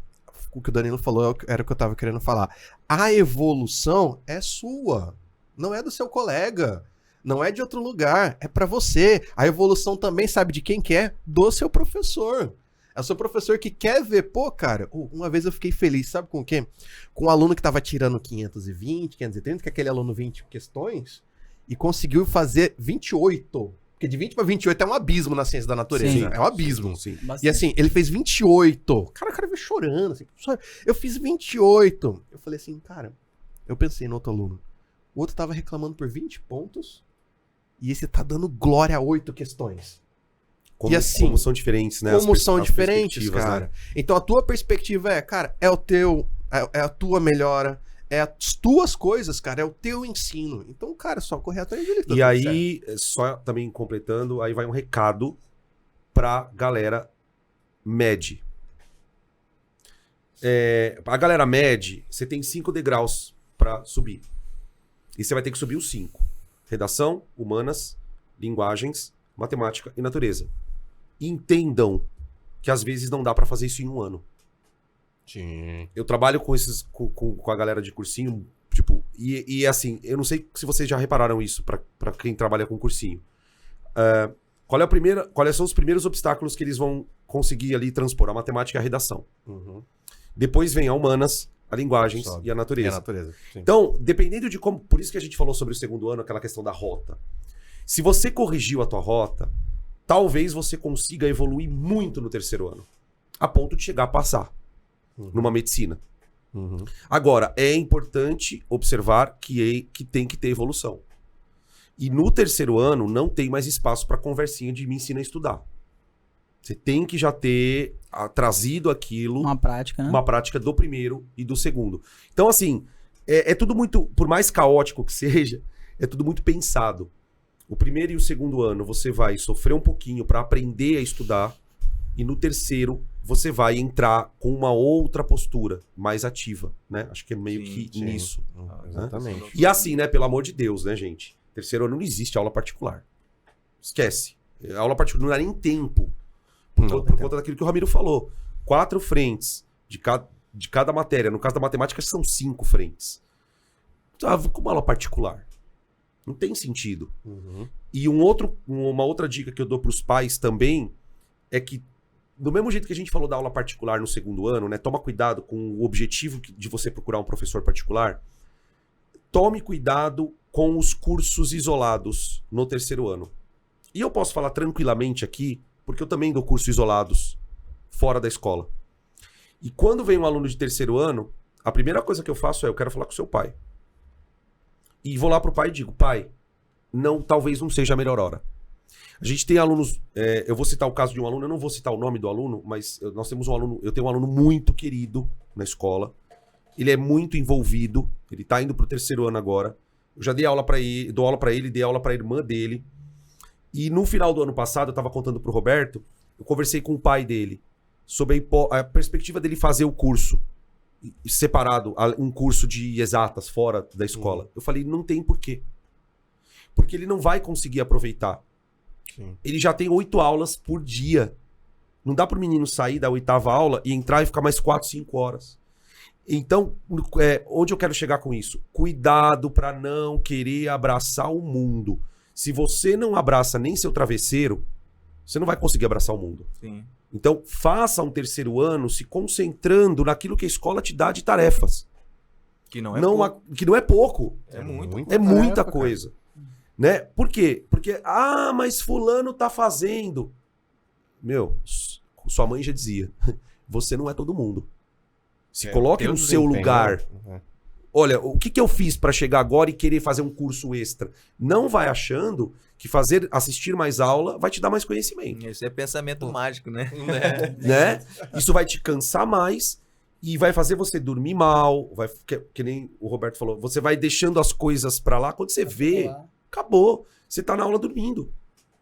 o que o Danilo falou era o que eu tava querendo falar. A evolução é sua, não é do seu colega. Não é de outro lugar, é pra você. A evolução também, sabe de quem que é? Do seu professor. É o seu professor que quer ver, pô, cara, uma vez eu fiquei feliz, sabe com o quê? Com um aluno que tava tirando 520, 530, que é aquele aluno 20 questões, e conseguiu fazer 28. Porque de 20 pra 28 é um abismo na ciência da natureza. Sim. É um abismo. Sim. E assim, ele fez 28. Cara, o cara veio chorando, assim, professor, eu fiz 28. Eu falei assim, cara, eu pensei no outro aluno. O outro tava reclamando por 20 pontos, e esse tá dando glória a 8 questões. Como, e assim, como são diferentes, né? Como são as diferentes, perspectivas, cara. né? Então a tua perspectiva é, cara, é a tua melhora, é as tuas coisas, cara, é o teu ensino. Então, cara, só correr atrás dele. E aí, só também completando, aí vai um recado pra galera MED. A galera MED, você tem 5 degraus pra subir. E você vai ter que subir os 5. Redação, humanas, linguagens, matemática e natureza. Entendam que às vezes não dá pra fazer isso em um ano. Sim. Eu trabalho com a galera de cursinho, tipo, e assim, eu não sei se vocês já repararam isso pra quem trabalha com cursinho. Quais são os primeiros obstáculos que eles vão conseguir ali transpor? A matemática e a redação. Uhum. Depois vem a humanas, a linguagens e a natureza. É a natureza. Sim. Então, dependendo de como... Por isso que a gente falou sobre o segundo ano, aquela questão da rota. Se você corrigiu a tua rota, talvez você consiga evoluir muito no terceiro ano. A ponto de chegar a passar numa medicina. Uhum. Agora, é importante observar que tem que ter evolução. E no terceiro ano, não tem mais espaço para conversinha de me ensina a estudar. Você tem que já ter trazido aquilo... Uma prática, né? Uma prática do primeiro e do segundo. Então, assim, é tudo muito... Por mais caótico que seja, é tudo muito pensado. o primeiro e o segundo ano você vai sofrer um pouquinho para aprender a estudar, e no terceiro você vai entrar com uma outra postura mais ativa, né? Acho que é meio que nisso. Exatamente. E assim, né? Pelo amor de Deus, né, gente? Terceiro ano não existe aula particular. Esquece. A aula particular não dá nem tempo. Por conta daquilo que o Ramiro falou. 4 frentes de cada matéria. No caso da matemática, são 5 frentes. Como aula particular? Não tem sentido. E uma outra dica que eu dou para os pais também é que, do mesmo jeito que a gente falou da aula particular no segundo ano, né? Toma cuidado com o objetivo de você procurar um professor particular. Tome cuidado com os cursos isolados no terceiro ano. E eu posso falar tranquilamente aqui, porque eu também dou cursos isolados fora da escola. E quando vem um aluno de terceiro ano, a primeira coisa que eu faço é, eu quero falar com seu pai. E vou lá pro pai e digo, pai, talvez não seja a melhor hora. A gente tem alunos, eu vou citar o caso de um aluno, eu não vou citar o nome do aluno, mas eu tenho um aluno muito querido na escola. Ele é muito envolvido, ele tá indo pro terceiro ano agora. Eu já dei aula para ele, dou aula para ele, dei aula para a irmã dele. E no final do ano passado, eu tava contando pro Roberto, eu conversei com o pai dele sobre a perspectiva dele fazer o curso separado, um curso de exatas fora da escola. Eu falei, não tem porquê. Porque ele não vai conseguir aproveitar. Sim. Ele já tem 8 aulas por dia. Não dá pro menino sair da 8ª aula e entrar e ficar mais 4, 5 horas. Então, onde eu quero chegar com isso? Cuidado para não querer abraçar o mundo. Se você não abraça nem seu travesseiro, você não vai conseguir abraçar o mundo. Sim. Então, faça um terceiro ano se concentrando naquilo que a escola te dá de tarefas. Que não é pouco. Que não é pouco. É muito. É muita tarefa, coisa. Né? Por quê? Porque, mas fulano tá fazendo. Meu, sua mãe já dizia, você não é todo mundo. Se coloque Teu no seu desempenho, lugar. né? Olha, o que eu fiz para chegar agora e querer fazer um curso extra? Não vai achando que assistir mais aula vai te dar mais conhecimento. Esse é pensamento mágico, né? Né? Isso vai te cansar mais e vai fazer você dormir mal. Que nem o Roberto falou, você vai deixando as coisas para lá. Quando você vê, acabou. Você tá na aula dormindo.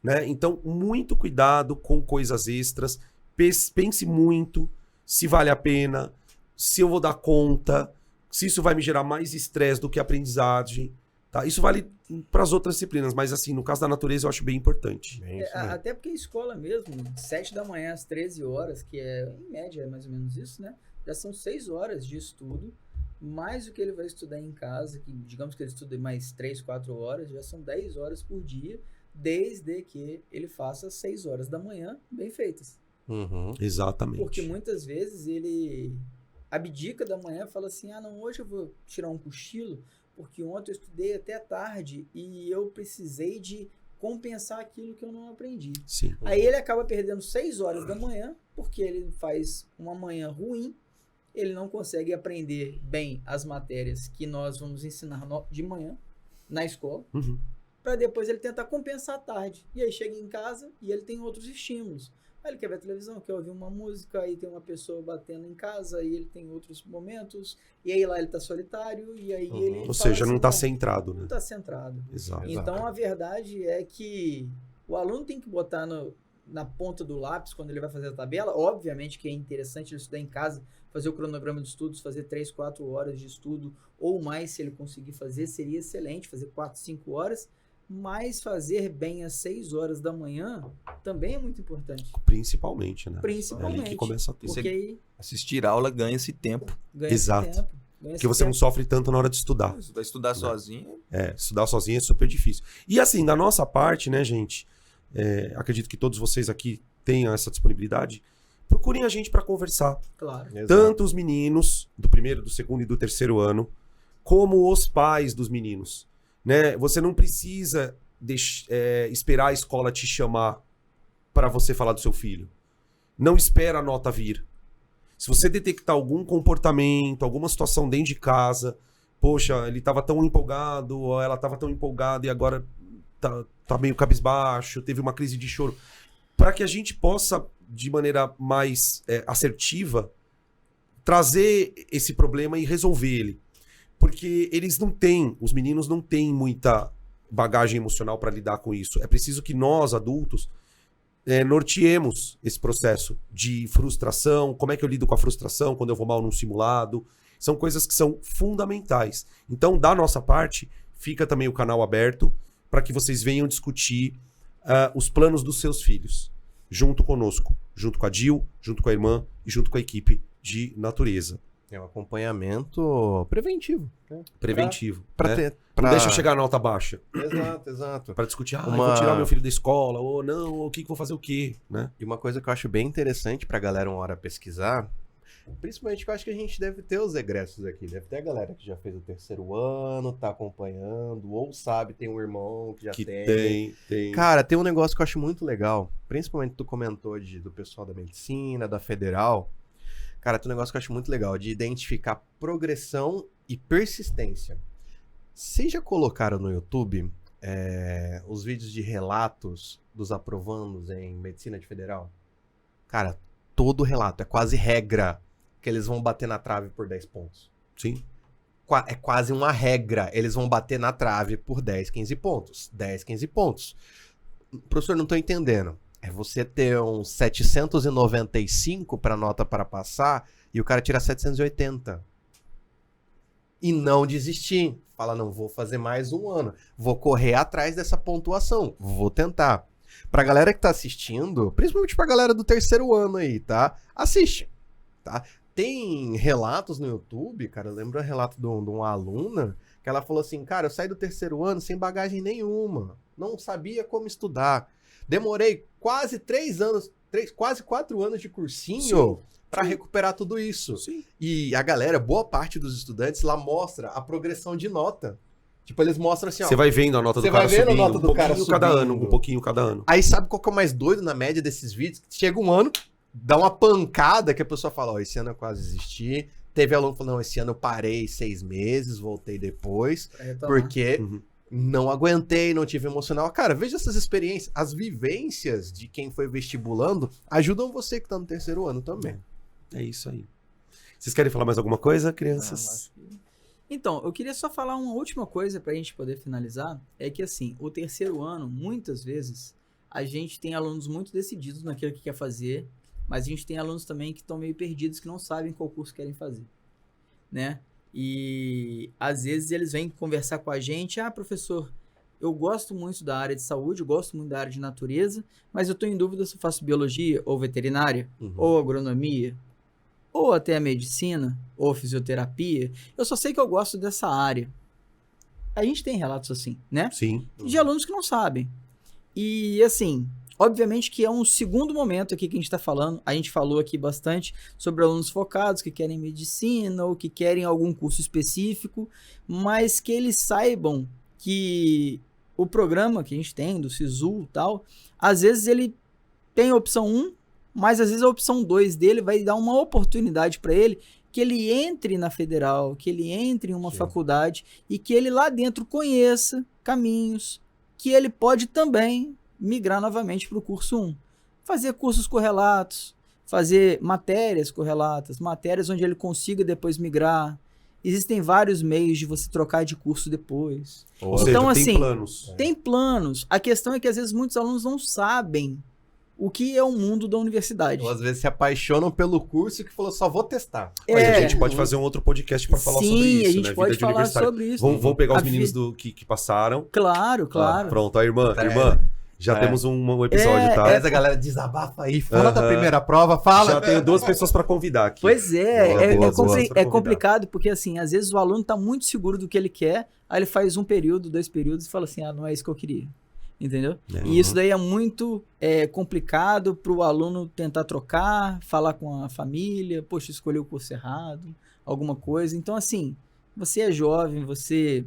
Né? Então, muito cuidado com coisas extras. Pense muito se vale a pena, se eu vou dar conta, se isso vai me gerar mais estresse do que aprendizagem. Tá? Isso vale para as outras disciplinas, mas assim, no caso da natureza eu acho bem importante. Até porque a escola mesmo, 7 da manhã às 13 horas, que em média é mais ou menos isso, né? Já são 6 horas de estudo, mais o que ele vai estudar em casa, que digamos que ele estude mais 3, 4 horas, já são 10 horas por dia, desde que ele faça 6 horas da manhã bem feitas. Exatamente. Porque muitas vezes ele abdica da manhã e fala assim, não, hoje eu vou tirar um cochilo, porque ontem eu estudei até tarde e eu precisei de compensar aquilo que eu não aprendi. Sim. Aí ele acaba perdendo 6 horas da manhã, porque ele faz uma manhã ruim, ele não consegue aprender bem as matérias que nós vamos ensinar de manhã na escola, para depois ele tentar compensar à tarde. E aí chega em casa e ele tem outros estímulos. Aí ele quer ver televisão, quer ouvir uma música, aí tem uma pessoa batendo em casa, e ele tem outros momentos, e aí lá ele tá solitário, e aí ele... Ou seja, não tá centrado, né? Não tá centrado. Exato. Então a verdade é que o aluno tem que botar na ponta do lápis quando ele vai fazer a tabela. Obviamente que é interessante ele estudar em casa, fazer o cronograma de estudos, fazer 3, 4 horas de estudo, ou mais se ele conseguir fazer, seria excelente, fazer 4, 5 horas, mas fazer bem às 6 horas da manhã também é muito importante. Principalmente, né? Principalmente. É ali que começa tudo. Porque aí Assistir aula ganha esse tempo. ganha Exato. esse tempo. Porque você não sofre tanto na hora de estudar. Você vai estudar sozinho. Estudar sozinho é super difícil. E assim, da nossa parte, né, gente? Acredito que todos vocês aqui tenham essa disponibilidade. Procurem a gente para conversar. Claro. Tanto os meninos do primeiro, do segundo e do terceiro ano, como os pais dos meninos. Né? Você não precisa esperar a escola te chamar para você falar do seu filho. Não espera a nota vir. Se você detectar algum comportamento, alguma situação dentro de casa, poxa, ele estava tão empolgado, ou ela estava tão empolgada e agora tá meio cabisbaixo, teve uma crise de choro, para que a gente possa, de maneira mais assertiva, trazer esse problema e resolver ele. Porque os meninos não têm muita bagagem emocional para lidar com isso. É preciso que nós, adultos, norteemos esse processo de frustração. Como é que eu lido com a frustração quando eu vou mal num simulado? São coisas que são fundamentais. Então, da nossa parte, fica também o canal aberto para que vocês venham discutir os planos dos seus filhos, junto conosco, junto com a Dil, junto com a irmã e junto com a equipe de natureza. É um acompanhamento preventivo. Né? Preventivo. Pra né? ter, Não deixa eu chegar a nota baixa. Exato. Para discutir, vou tirar meu filho da escola, ou não, ou o que vou fazer o quê? Né? E uma coisa que eu acho bem interessante pra galera uma hora pesquisar, principalmente que eu acho que a gente deve ter os egressos aqui. Deve ter a galera que já fez o 3º ano, tá acompanhando, ou sabe, tem um irmão que já tem. Tem. Cara, tem um negócio que eu acho muito legal, principalmente tu comentou do pessoal da medicina, da federal. Cara, tem um negócio que eu acho muito legal, de identificar progressão e persistência. Vocês já colocaram no YouTube os vídeos de relatos dos aprovandos em medicina de federal? Cara, todo relato, é quase regra que eles vão bater na trave por 10 pontos. Sim. É quase uma regra, eles vão bater na trave por 10, 15 pontos. 10, 15 pontos. Professor, não tô entendendo. É você ter um 795 para nota para passar e o cara tira 780. E não desistir. Fala, não, vou fazer mais um ano. Vou correr atrás dessa pontuação. Vou tentar. Pra galera que tá assistindo, principalmente pra galera do 3º ano aí, tá? Assiste, tá? Tem relatos no YouTube, cara, eu lembro um relato de uma aluna que ela falou assim, cara, eu saí do 3º ano sem bagagem nenhuma. Não sabia como estudar. Demorei quase 3 anos, quase 4 anos de cursinho para recuperar tudo isso. Sim. E a galera, boa parte dos estudantes lá mostra a progressão de nota. Tipo, eles mostram assim, ó. Você vai vendo a nota do cara subindo, um pouquinho cada ano. Aí sabe qual que é o mais doido na média desses vídeos? Chega um ano, dá uma pancada que a pessoa fala, ó, esse ano eu quase desisti. Teve aluno que falou, não, esse ano eu parei 6 meses, voltei depois, porque não aguentei, não tive emocional. Cara, veja essas experiências, as vivências de quem foi vestibulando ajudam você que tá no 3º ano também. É isso aí. Vocês querem falar mais alguma coisa, crianças? Então, eu queria só falar uma última coisa pra gente poder finalizar, é que assim, o 3º ano, muitas vezes, a gente tem alunos muito decididos naquilo que quer fazer, mas a gente tem alunos também que estão meio perdidos, que não sabem qual curso querem fazer, né? E às vezes eles vêm conversar com a gente, professor, eu gosto muito da área de saúde, eu gosto muito da área de natureza, mas eu tô em dúvida se eu faço biologia, ou veterinária, ou agronomia, ou até a medicina, ou fisioterapia. Eu só sei que eu gosto dessa área. A gente tem relatos assim, né? Sim. De alunos que não sabem. E assim, obviamente que é um segundo momento aqui que a gente está falando. A gente falou aqui bastante sobre alunos focados que querem medicina ou que querem algum curso específico, mas que eles saibam que o programa que a gente tem, do SISU e tal, às vezes ele tem a opção 1, mas às vezes a opção 2 dele vai dar uma oportunidade para ele que ele entre na federal, que ele entre em uma faculdade e que ele lá dentro conheça caminhos que ele pode também migrar novamente para o curso 1. Fazer cursos correlatos, fazer matérias correlatas, matérias onde ele consiga depois migrar. Existem vários meios de você trocar de curso depois. Ou seja, então, tem assim, planos. Tem planos. A questão é que às vezes muitos alunos não sabem o que é o mundo da universidade. Ou às vezes se apaixonam pelo curso que falou, só vou testar. Mas a gente pode fazer um outro podcast para falar sobre isso, a gente né? pode Vida de falar universitário. sobre isso. Vamos pegar os meninos que passaram. Claro. Pronto, a irmã, já temos um episódio, tá? Mas a galera desabafa aí, fala da primeira prova, fala. Já tenho 2 pessoas para convidar aqui. Pois é, Boa, é complicado porque assim, às vezes o aluno tá muito seguro do que ele quer, aí ele faz 1 período, 2 períodos e fala assim, não é isso que eu queria. Entendeu? E isso daí é muito complicado pro aluno tentar trocar, falar com a família, poxa, escolheu o curso errado, alguma coisa. Então, assim, você é jovem, você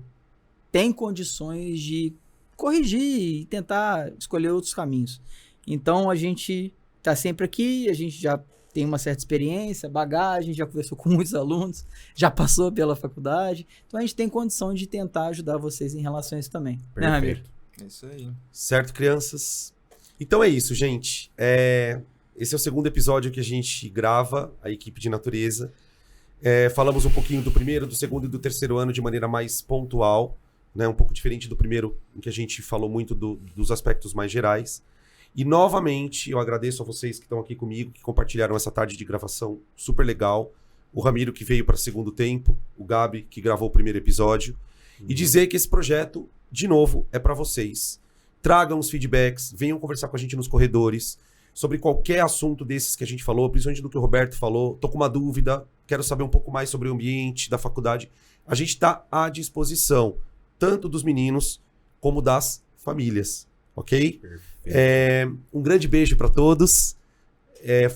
tem condições de corrigir e tentar escolher outros caminhos. Então, a gente tá sempre aqui, a gente já tem uma certa experiência, bagagem, já conversou com muitos alunos, já passou pela faculdade. Então, a gente tem condição de tentar ajudar vocês em relação a isso também. Perfeito. Né, Ramiro? É isso aí. Certo, crianças? Então é isso, gente. Esse é o 2º episódio que a gente grava, a equipe de natureza. Falamos um pouquinho do 1º, do 2º e do 3º ano de maneira mais pontual, né? Um pouco diferente do primeiro, em que a gente falou muito dos aspectos mais gerais. E, novamente, eu agradeço a vocês que estão aqui comigo, que compartilharam essa tarde de gravação super legal. O Ramiro, que veio para o segundo tempo. O Gabi, que gravou o primeiro episódio. E dizer que esse projeto, de novo, é para vocês. Tragam os feedbacks, venham conversar com a gente nos corredores, sobre qualquer assunto desses que a gente falou, principalmente do que o Roberto falou. Tô com uma dúvida, quero saber um pouco mais sobre o ambiente da faculdade. A gente está à disposição, tanto dos meninos como das famílias, ok? Um grande beijo para todos.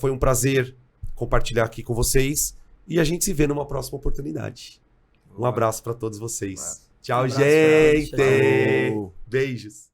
Foi um prazer compartilhar aqui com vocês e a gente se vê numa próxima oportunidade. Um abraço para todos vocês. Tchau, abraço, gente! tchau. Beijos!